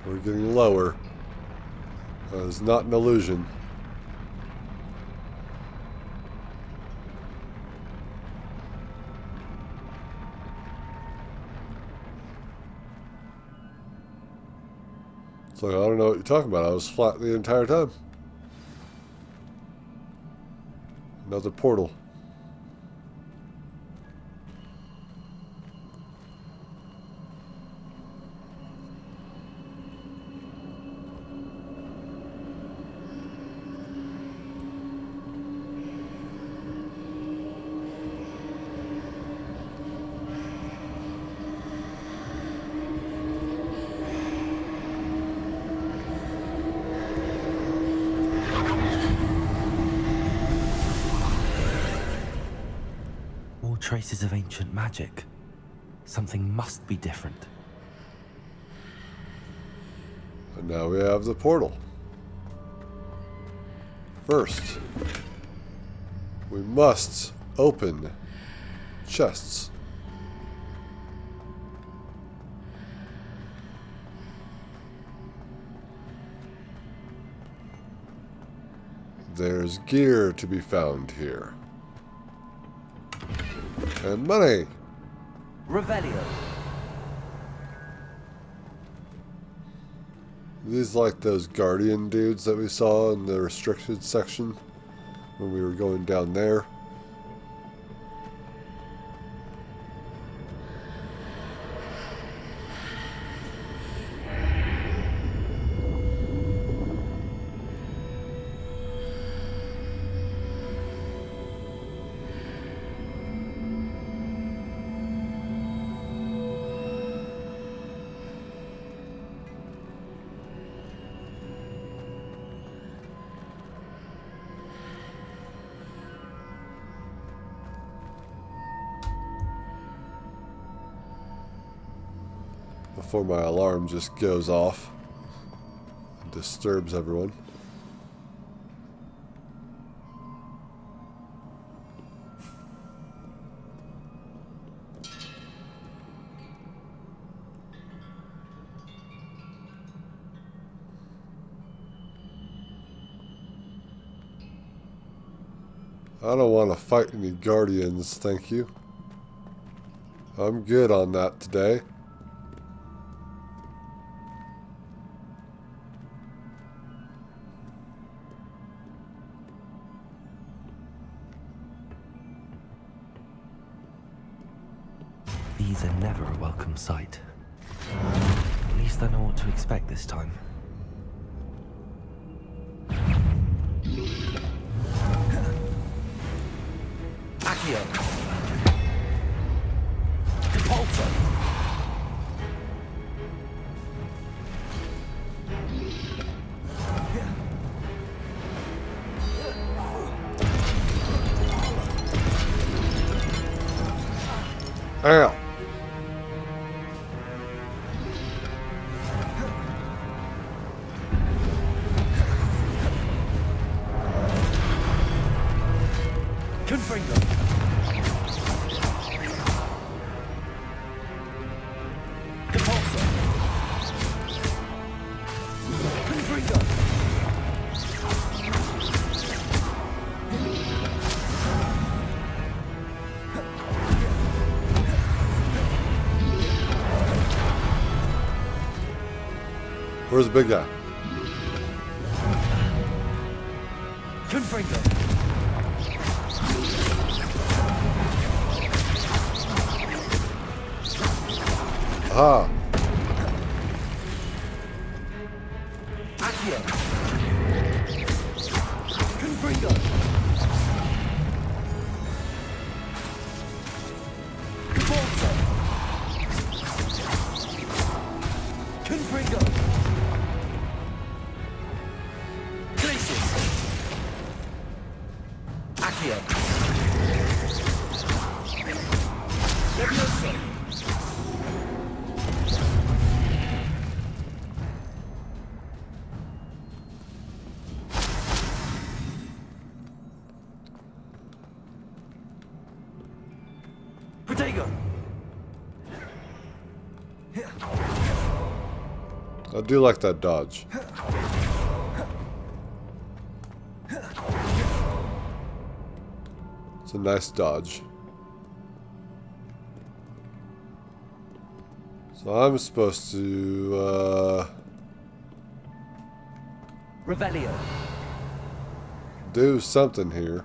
We're getting lower. It's not an illusion. It's like, I don't know what you're talking about. I was flat the entire time. Another portal. Traces of ancient magic. Something must be different. And now we have the portal. First, we must open chests. There's gear to be found here. And money. Revelio. These like those guardian dudes that we saw in the restricted section when we were going down there. Before my alarm just goes off and disturbs everyone. I don't want to fight any guardians, thank you. I'm good on that today. These are never a welcome sight. At least I know what to expect this time. Accio! Repulsor! Ow! Confringo! Repulsor! Confringo! Where's the big guy? Confringo! Aha! Accio! Confringo! Repulsor! Confringo! Glacius! Accio! Levioso! I do like that dodge. It's a nice dodge. So I'm supposed to, Revelio. do something here.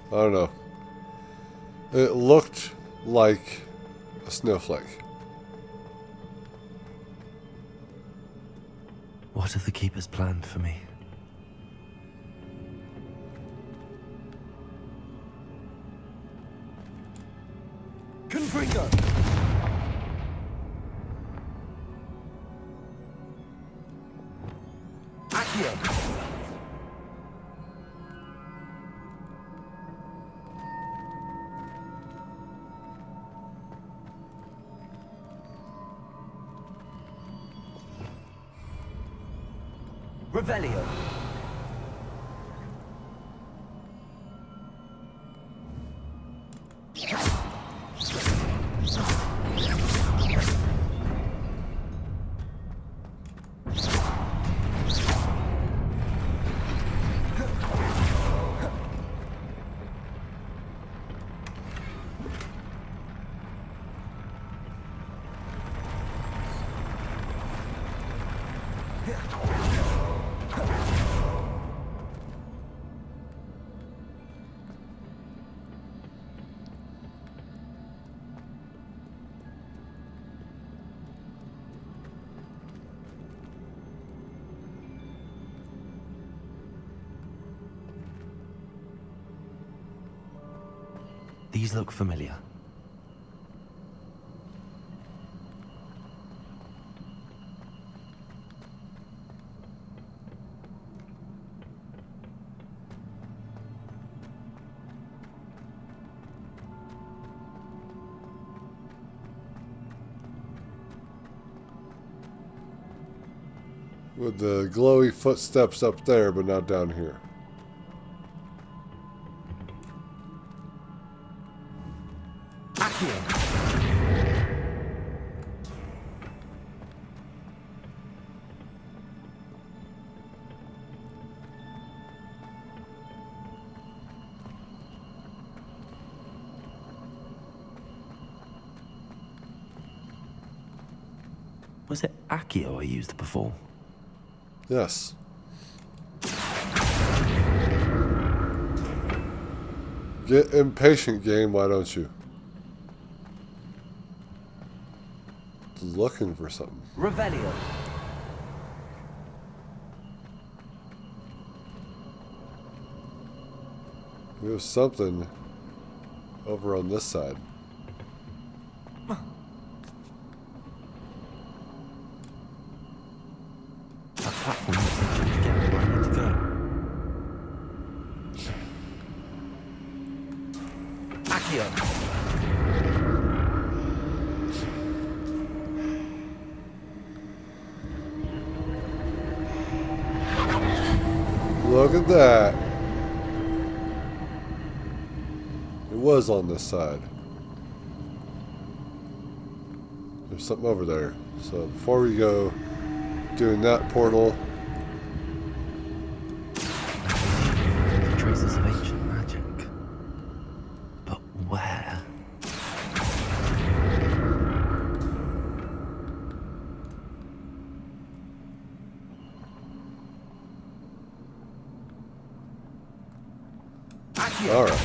I don't know. It looked like a snowflake. What have the Keepers planned for me? Confringo! Accio! Revelio. These look familiar. With the glowy footsteps up there, but not down here. Was it Accio I used before? Yes. Get impatient, game, why don't you? Looking for something. Revelio. There's something over on this side. That platform looks like it would get me where I need to go. Accio. Look at that. It was on this side. There's something over there. So before we go doing that portal. Traces of ancient magic. But where? Alright.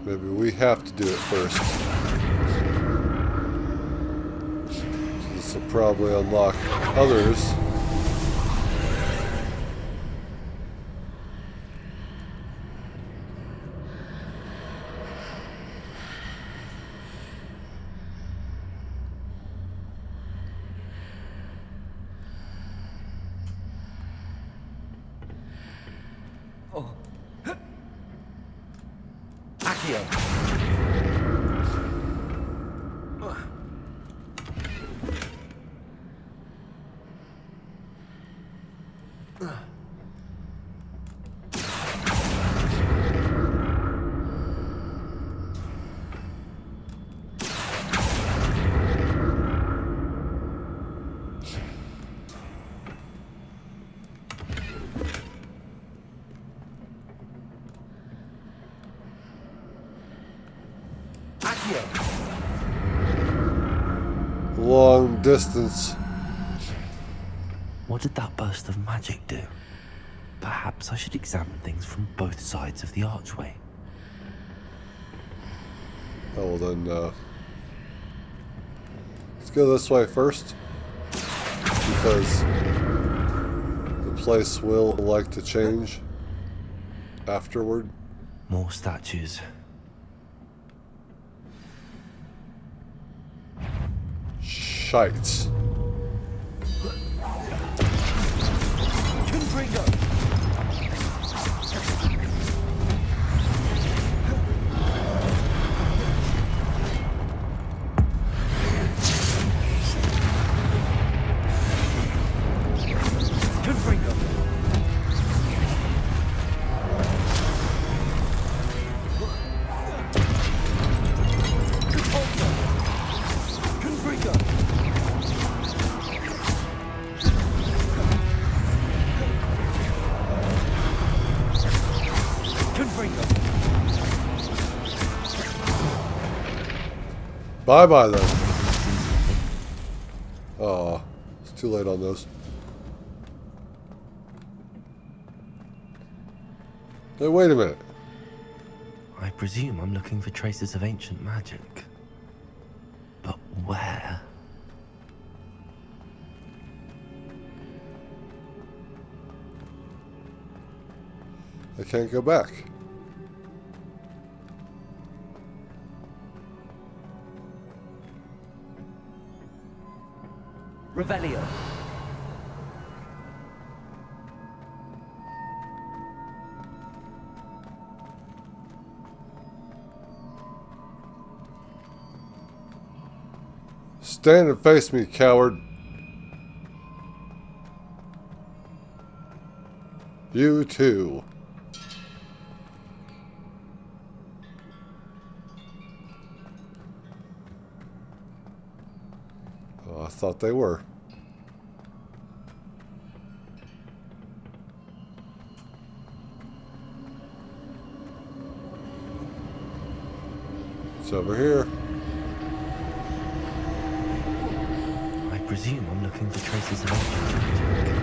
Maybe we have to do it first. This will probably unlock others. Long distance. What did that burst of magic do? Perhaps I should examine things from both sides of the archway. Oh, well then, let's go this way first. Because the place will like to change afterward. More statues. Shite. Bye-bye then. Oh, it's too late on those. Hey, wait a minute. I presume I'm looking for traces of ancient magic. But where? I can't go back. Revelio. Stand and face me, coward. You too. Oh, I thought they were. It's over here. I presume I'm looking for traces of ancient magic.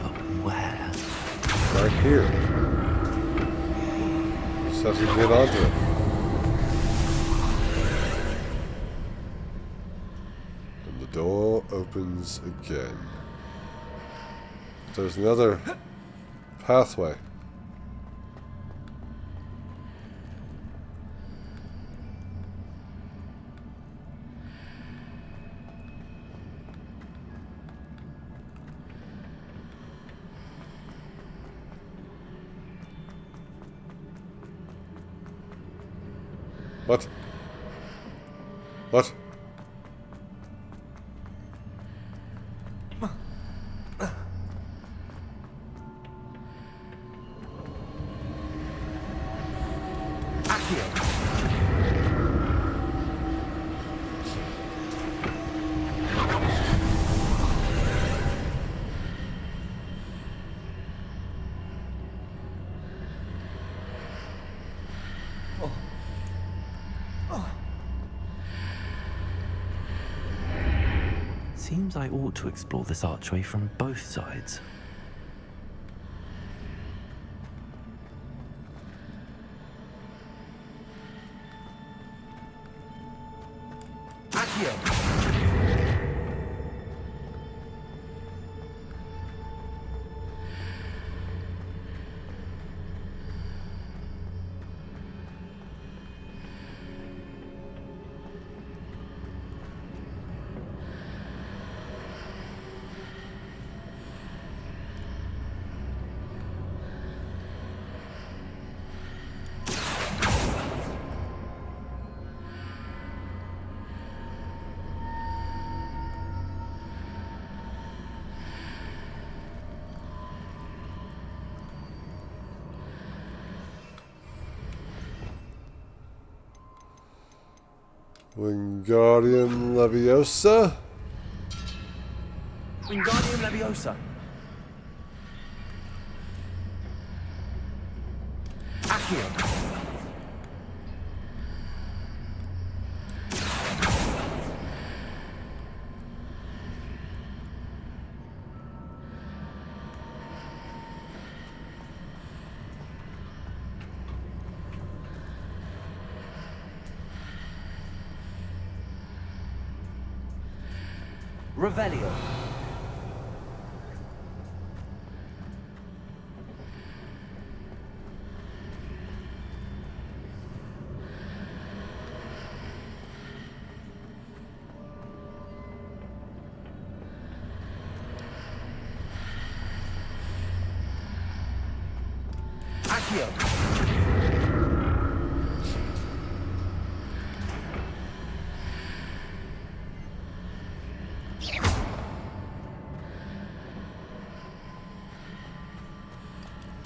But where? Right here. Just have to get onto it. And the door opens again. There's another pathway. What? What? Seems I ought to explore this archway from both sides. Wingardium Leviosa. Wingardium Leviosa. Accio. Revelio.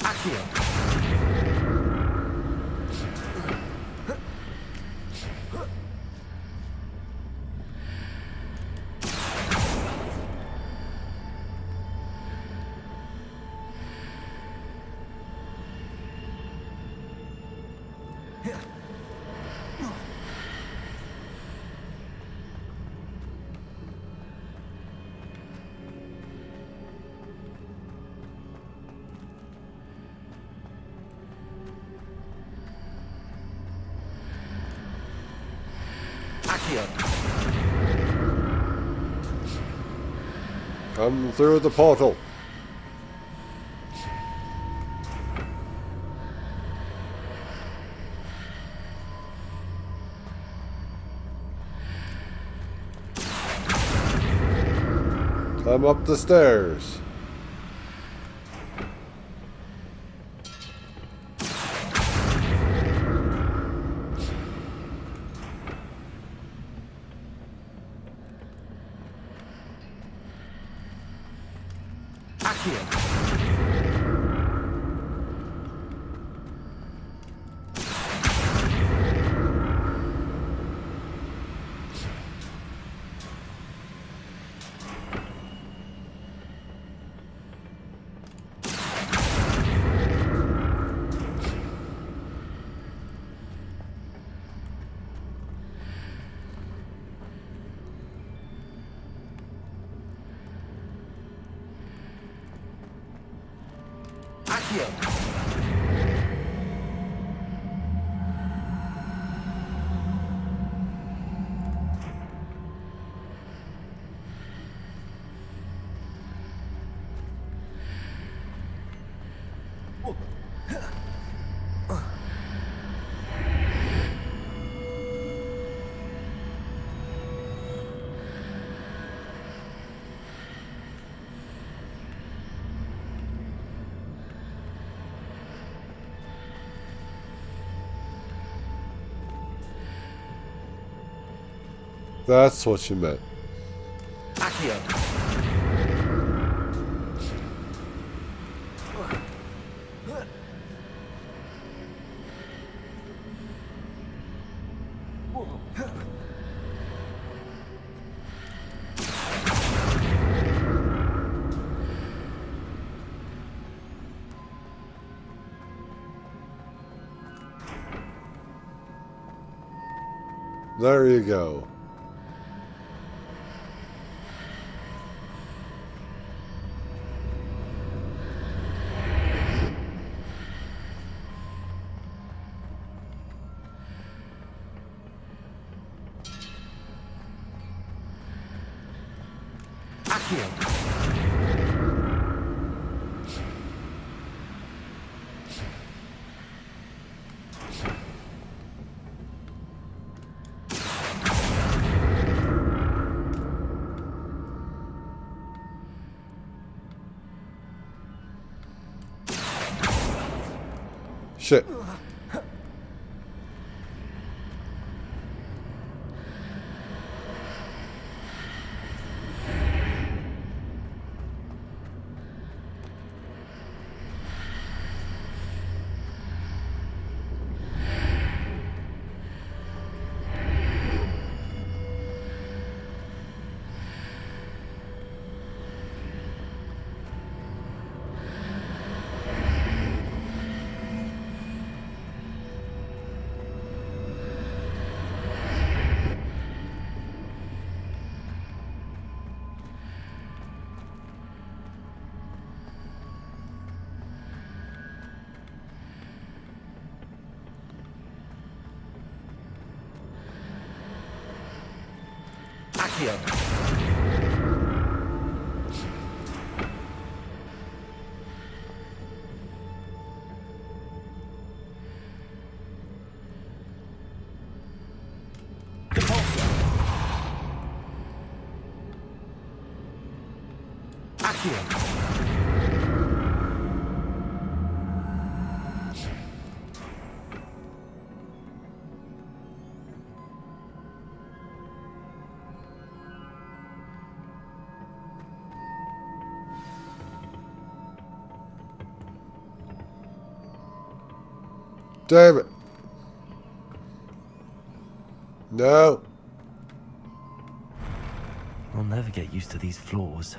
Accio. Come through the portal. Come up the stairs. That's what you meant. Accio. There you go. Shit. Accio. Damn it. No. I'll never get used to these floors.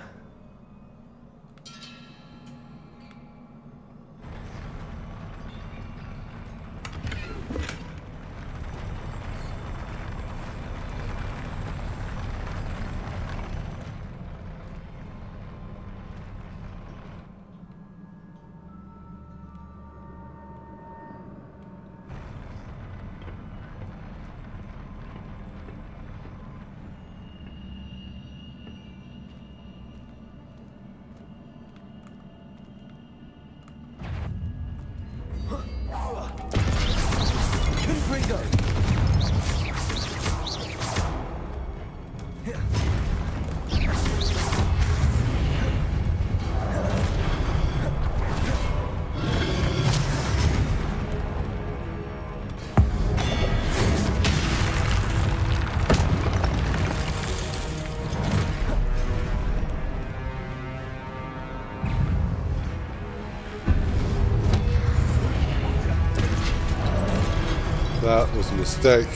That was a mistake.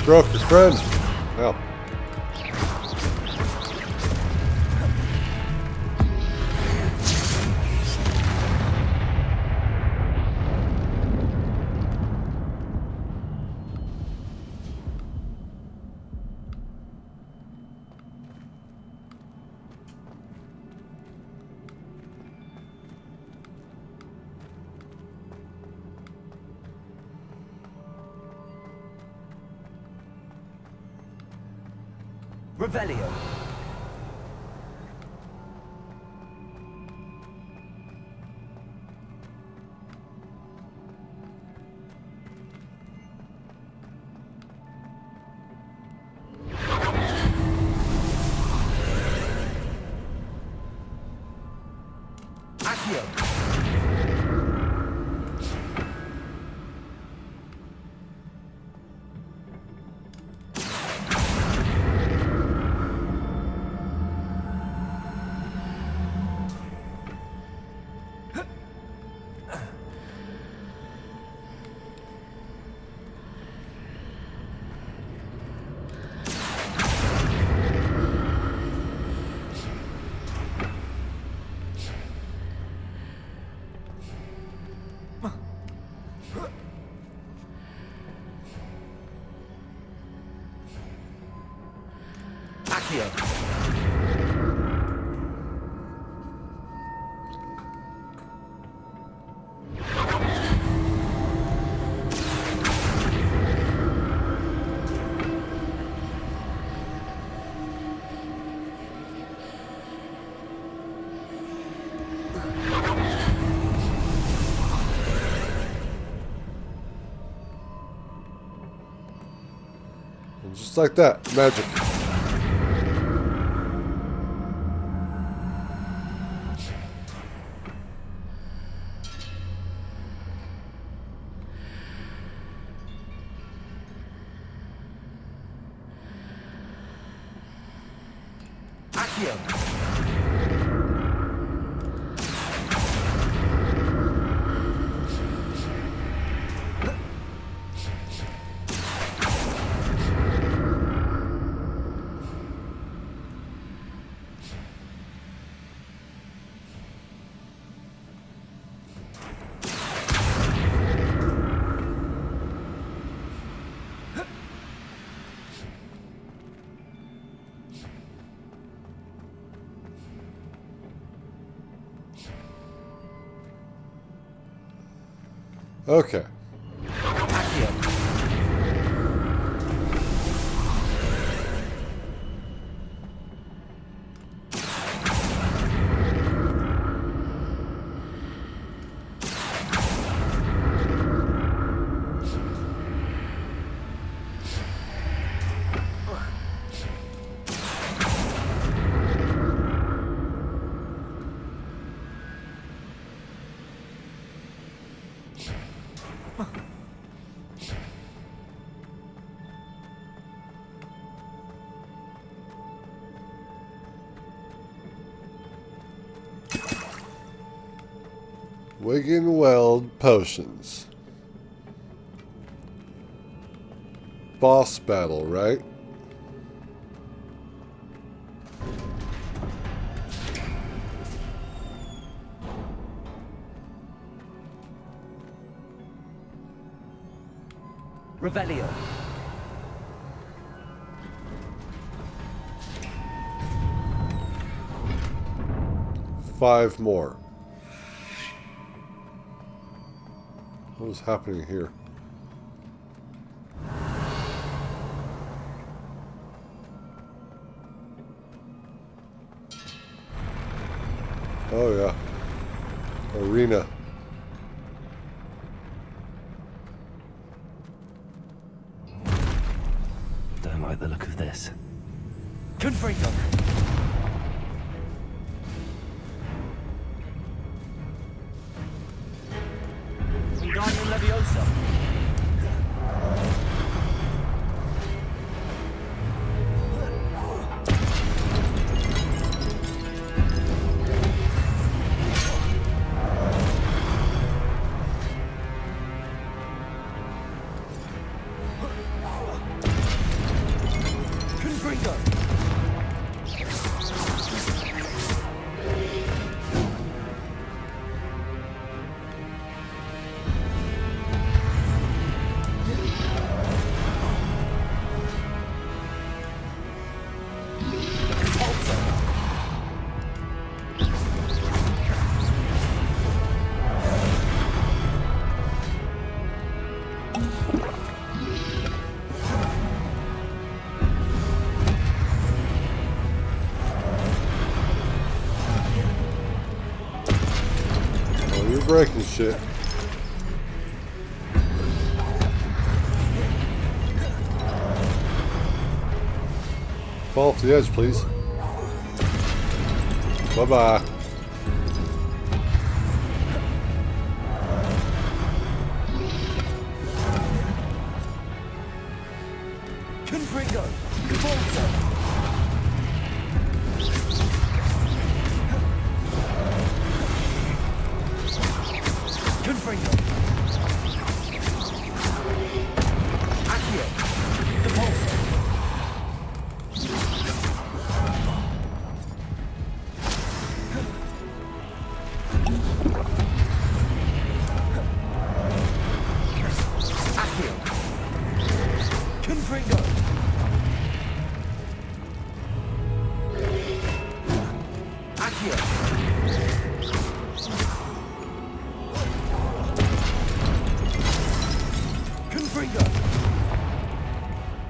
Broke your friend. Help. Revelio. Accio. Accio. And just like that, magic. Accio. Okay. Wigan Weld potions. Boss battle, right? Revelio. 5 more. What is happening here? Oh yeah. Arena. Don't like the look of this. Confringo. Wingardium Leviosa. Breaking shit. Fall off the edge, please. Bye-bye. Confringo. Volta. Confringo. Accio. Depulso. Accio. Confringo. Confringo!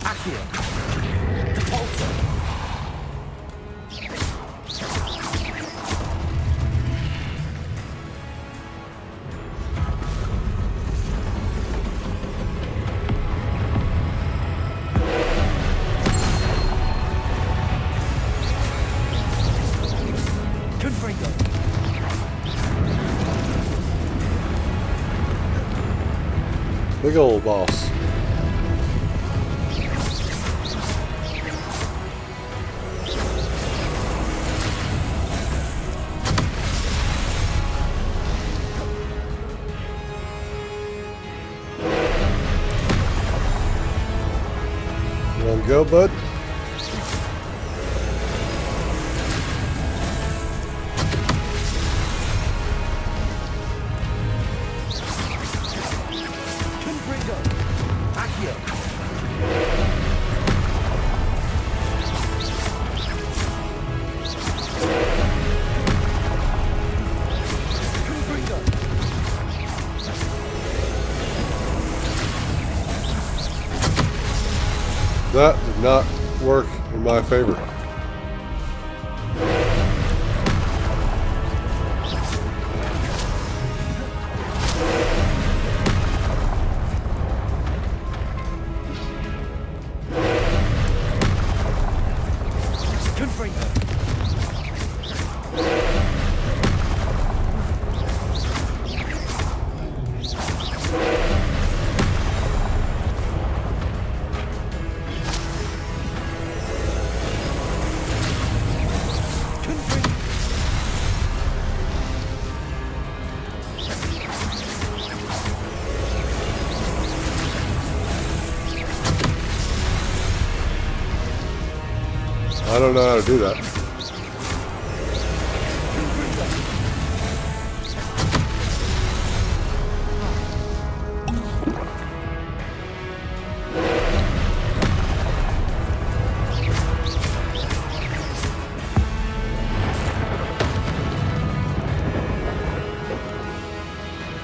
Accio! Repulsor! Confringo! Big old boss. You wanna go, bud? Confringo! Accio! Confringo! That did not work in my favor. Confringo! I don't know how to do that.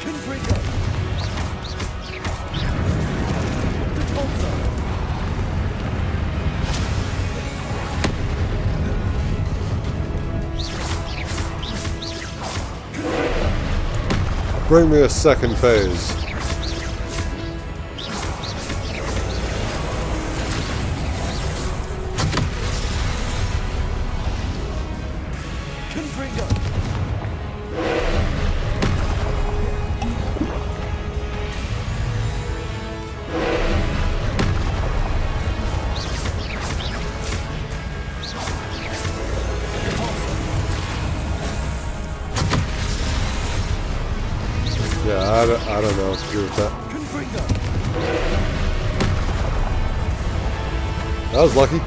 Confringo! Repulsor! Bring me a second phase. Confringo! Yeah, I don't know what to do with that. Confringo! That was lucky.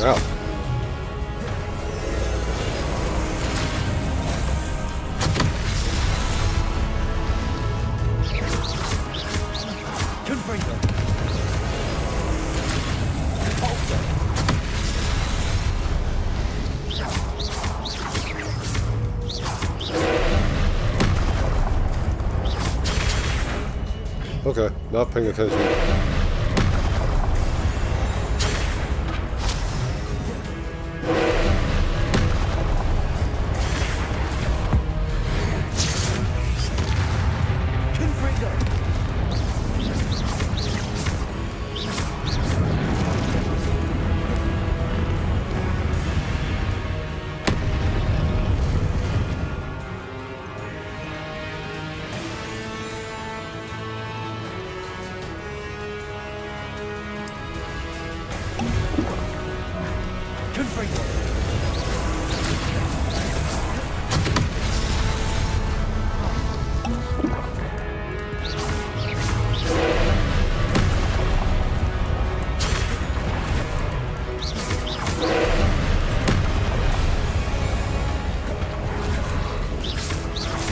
Ow. Confringo! Repulsor! Okay, not paying attention. Confringo! Confringo!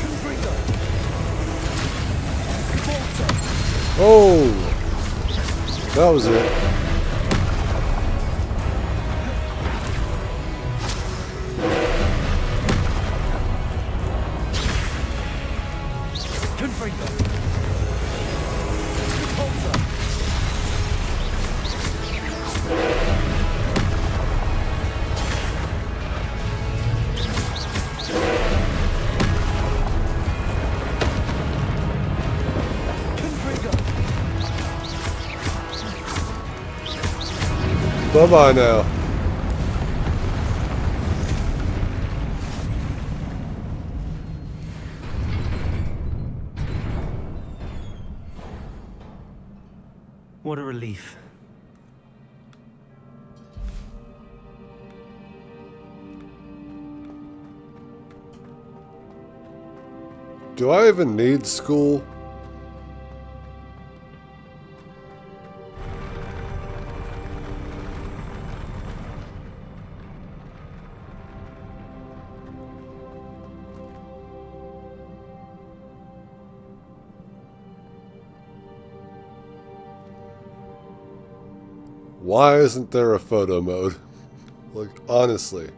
Confringo! Repulsor! Oh! That was it. Bye-bye now. What a relief. Do I even need school? Why isn't there a photo mode? Like, honestly.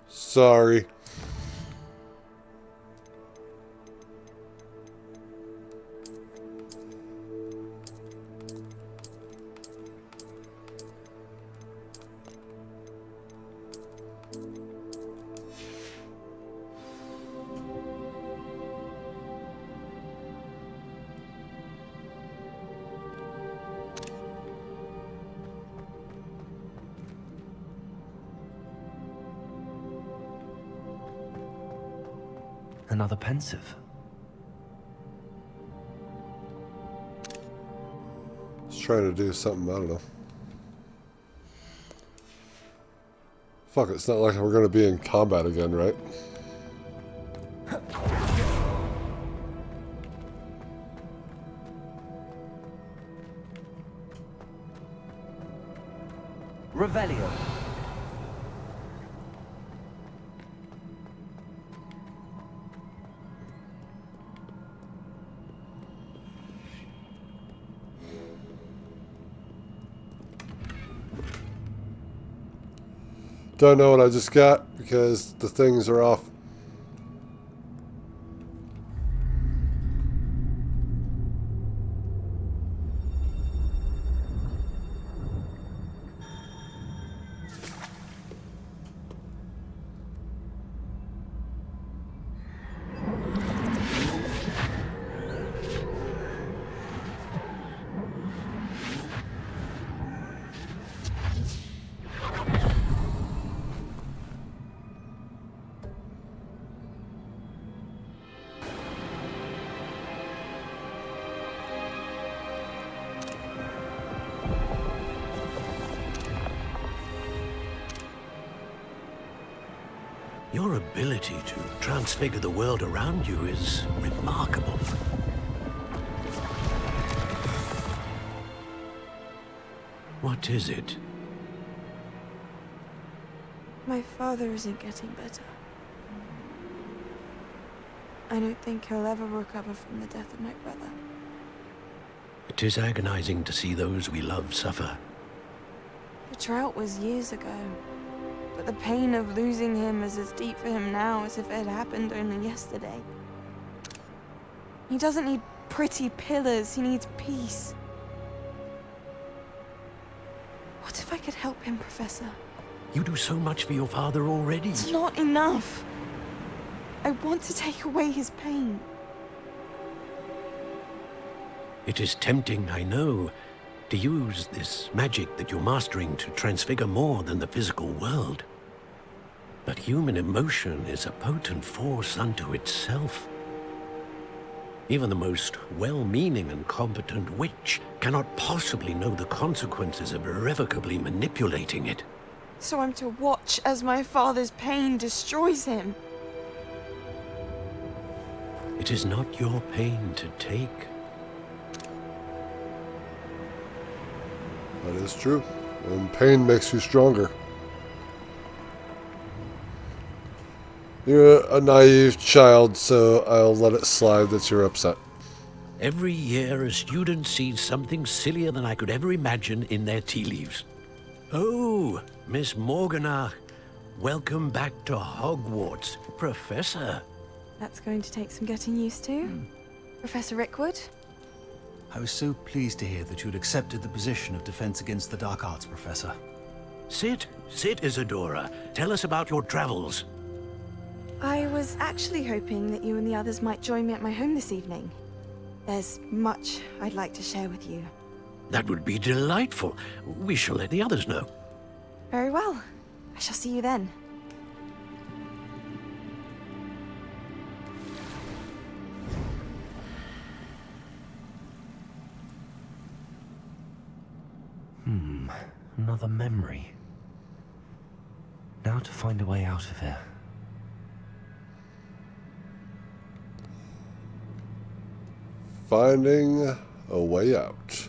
Sorry. Another pensive. Just trying to do something, I don't know. Fuck, it's not like we're gonna be in combat again, right? Revelio. Don't know what I just got because the things are off. Your ability to transfigure the world around you is remarkable. What is it? My father isn't getting better. I don't think he'll ever recover from the death of my brother. It is agonizing to see those we love suffer. The drought was years ago, but the pain of losing him is as deep for him now as if it had happened only yesterday. He doesn't need pretty pillars, he needs peace. What if I could help him, Professor? You do so much for your father already. It's not enough. I want to take away his pain. It is tempting, I know, to use this magic that you're mastering to transfigure more than the physical world. But human emotion is a potent force unto itself. Even the most well-meaning and competent witch cannot possibly know the consequences of irrevocably manipulating it. So I'm to watch as my father's pain destroys him. It is not your pain to take. That is true. And pain makes you stronger. You're a naive child, so I'll let it slide that you're upset. Every year, a student sees something sillier than I could ever imagine in their tea leaves. Oh, Miss Morganach, welcome back to Hogwarts, Professor. That's going to take some getting used to. Professor Rickwood? I was so pleased to hear that you'd accepted the position of Defense Against the Dark Arts, Professor. Sit, Isadora. Tell us about your travels. I was actually hoping that you and the others might join me at my home this evening. There's much I'd like to share with you. That would be delightful. We shall let the others know. Very well. I shall see you then. Another memory. Now to find a way out of here. Finding a way out.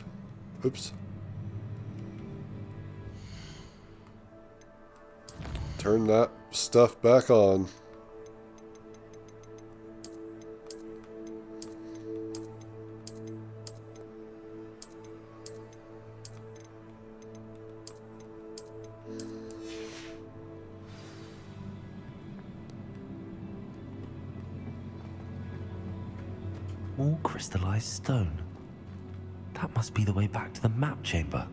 Oops. Turn that stuff back on. More crystallized stone. That must be the way back to the map chamber.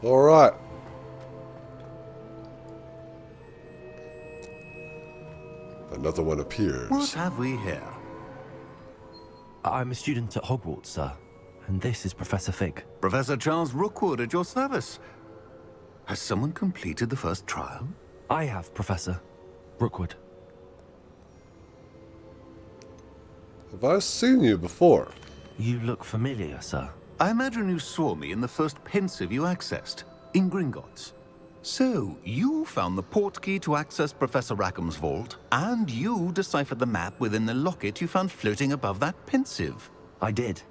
All right. Another one appears. What have we here? I'm a student at Hogwarts, sir. And this is Professor Fig. Professor Charles Rookwood at your service. Has someone completed the first trial? I have, Professor Rookwood. Have I seen you before? You look familiar, sir. I imagine you saw me in the first pensive you accessed, in Gringotts. So, you found the portkey to access Professor Rackham's vault, and you deciphered the map within the locket you found floating above that pensive. I did.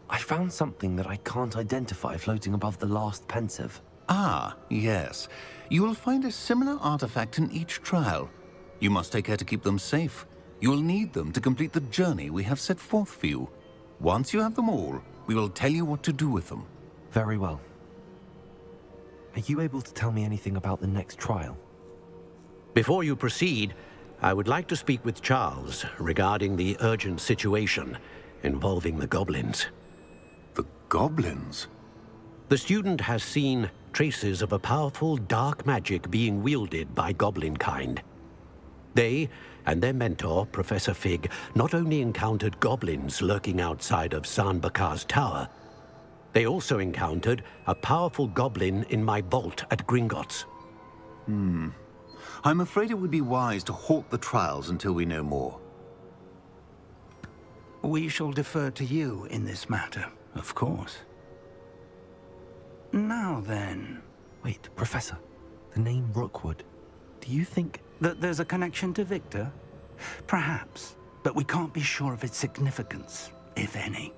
I found something that I can't identify floating above the last pensive. Ah, yes. You will find a similar artifact in each trial. You must take care to keep them safe. You will need them to complete the journey we have set forth for you. Once you have them all, we will tell you what to do with them. Very well. Are you able to tell me anything about the next trial? Before you proceed, I would like to speak with Charles regarding the urgent situation involving the goblins. The goblins? The student has seen traces of a powerful dark magic being wielded by goblin kind. They and their mentor, Professor Fig, not only encountered goblins lurking outside of Sanbakar's tower, they also encountered a powerful goblin in my vault at Gringotts. I'm afraid it would be wise to halt the trials until we know more. We shall defer to you in this matter, of course. Now then... Wait, Professor. The name Rookwood. Do you think... that there's a connection to Victor? Perhaps, but we can't be sure of its significance, if any.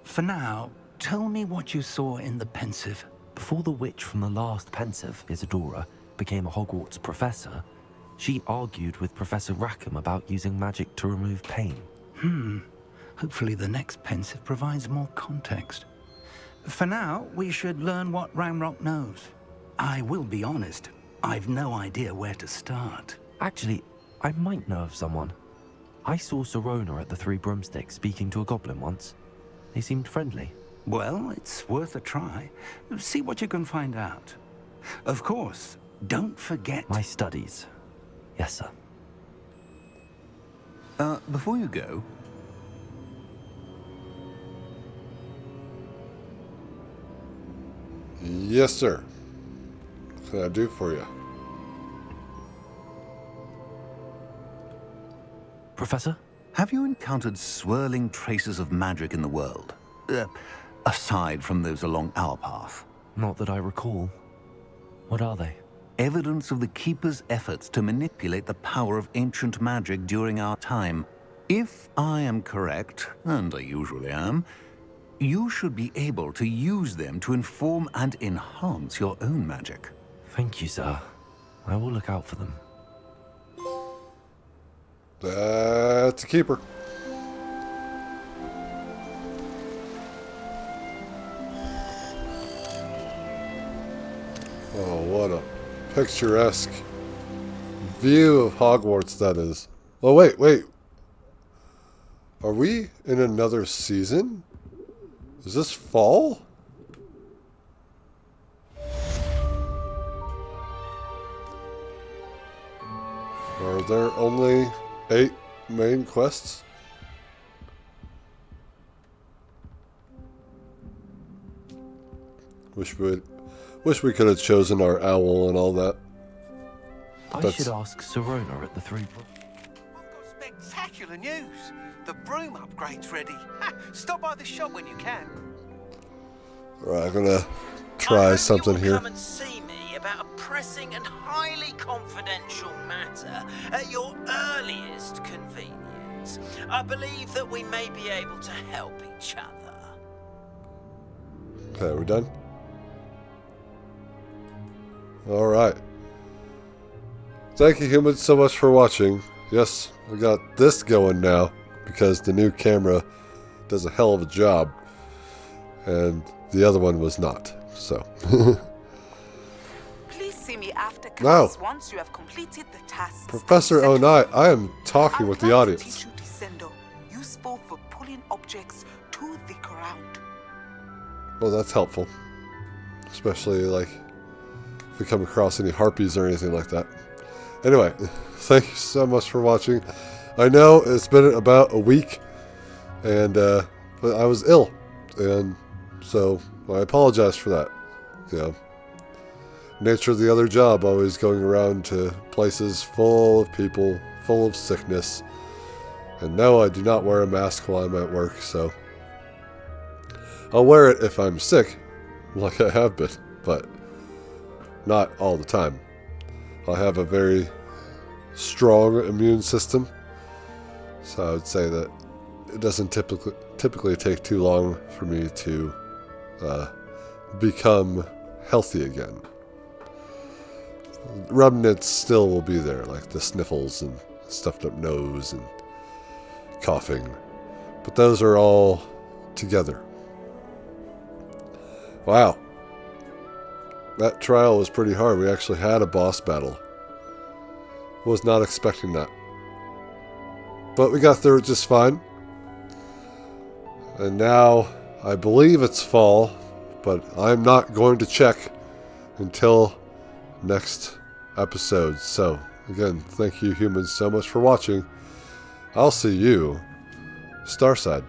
For now, tell me what you saw in the pensive. Before the witch from the last pensive, Isadora, became a Hogwarts professor, she argued with Professor Rackham about using magic to remove pain. Hopefully the next pensive provides more context. For now, we should learn what Ramrock knows. I will be honest, I've no idea where to start. Actually, I might know of someone. I saw Serona at the Three Broomsticks speaking to a goblin once. They seemed friendly. Well, it's worth a try. See what you can find out. Of course, don't forget... My studies. Yes, sir. Before you go... Yes, sir. What can I do for you? Professor? Have you encountered swirling traces of magic in the world? Aside from those along our path? Not that I recall. What are they? Evidence of the Keeper's efforts to manipulate the power of ancient magic during our time. If I am correct, and I usually am, you should be able to use them to inform and enhance your own magic. Thank you, sir. I will look out for them. That's a keeper. Oh, what a picturesque view of Hogwarts that is. Oh, wait. Are we in another season? Is this fall? Are there only 8 main quests? Wish we could have chosen our owl and all that. I should ask Serona at the Three. Spectacular news! The broom upgrade's ready. Stop by the shop when you can. Right, I'm gonna try something here. Come and see me about a pressing and highly confidential matter at your earliest convenience. I believe that we may be able to help each other. Okay, we're done. All right. Thank you, humans, so much for watching. Yes, I got this going now because the new camera does a hell of a job, and the other one was not. So. Please see me after class once you have completed the tasks. Professor Onai, I am talking with the audience. Teach you Descendo, useful for pulling objects to the ground. Well, that's helpful, especially like if we come across any harpies or anything like that. Anyway, thank you so much for watching. I know it's been about a week, and but I was ill, and so I apologize for that. You know, nature of the other job, always going around to places full of people, full of sickness. And no, I do not wear a mask while I'm at work, so I'll wear it if I'm sick, like I have been, but not all the time. I have a very strong immune system, so I would say that it doesn't typically take too long for me to become healthy again. Remnants still will be there, like the sniffles and stuffed up nose and coughing, but those are all together. Wow. That trial was pretty hard. We actually had a boss battle. Was not expecting that. But we got through it just fine. And now, I believe it's fall, but I'm not going to check until next episode. So, again, thank you humans so much for watching. I'll see you Starside.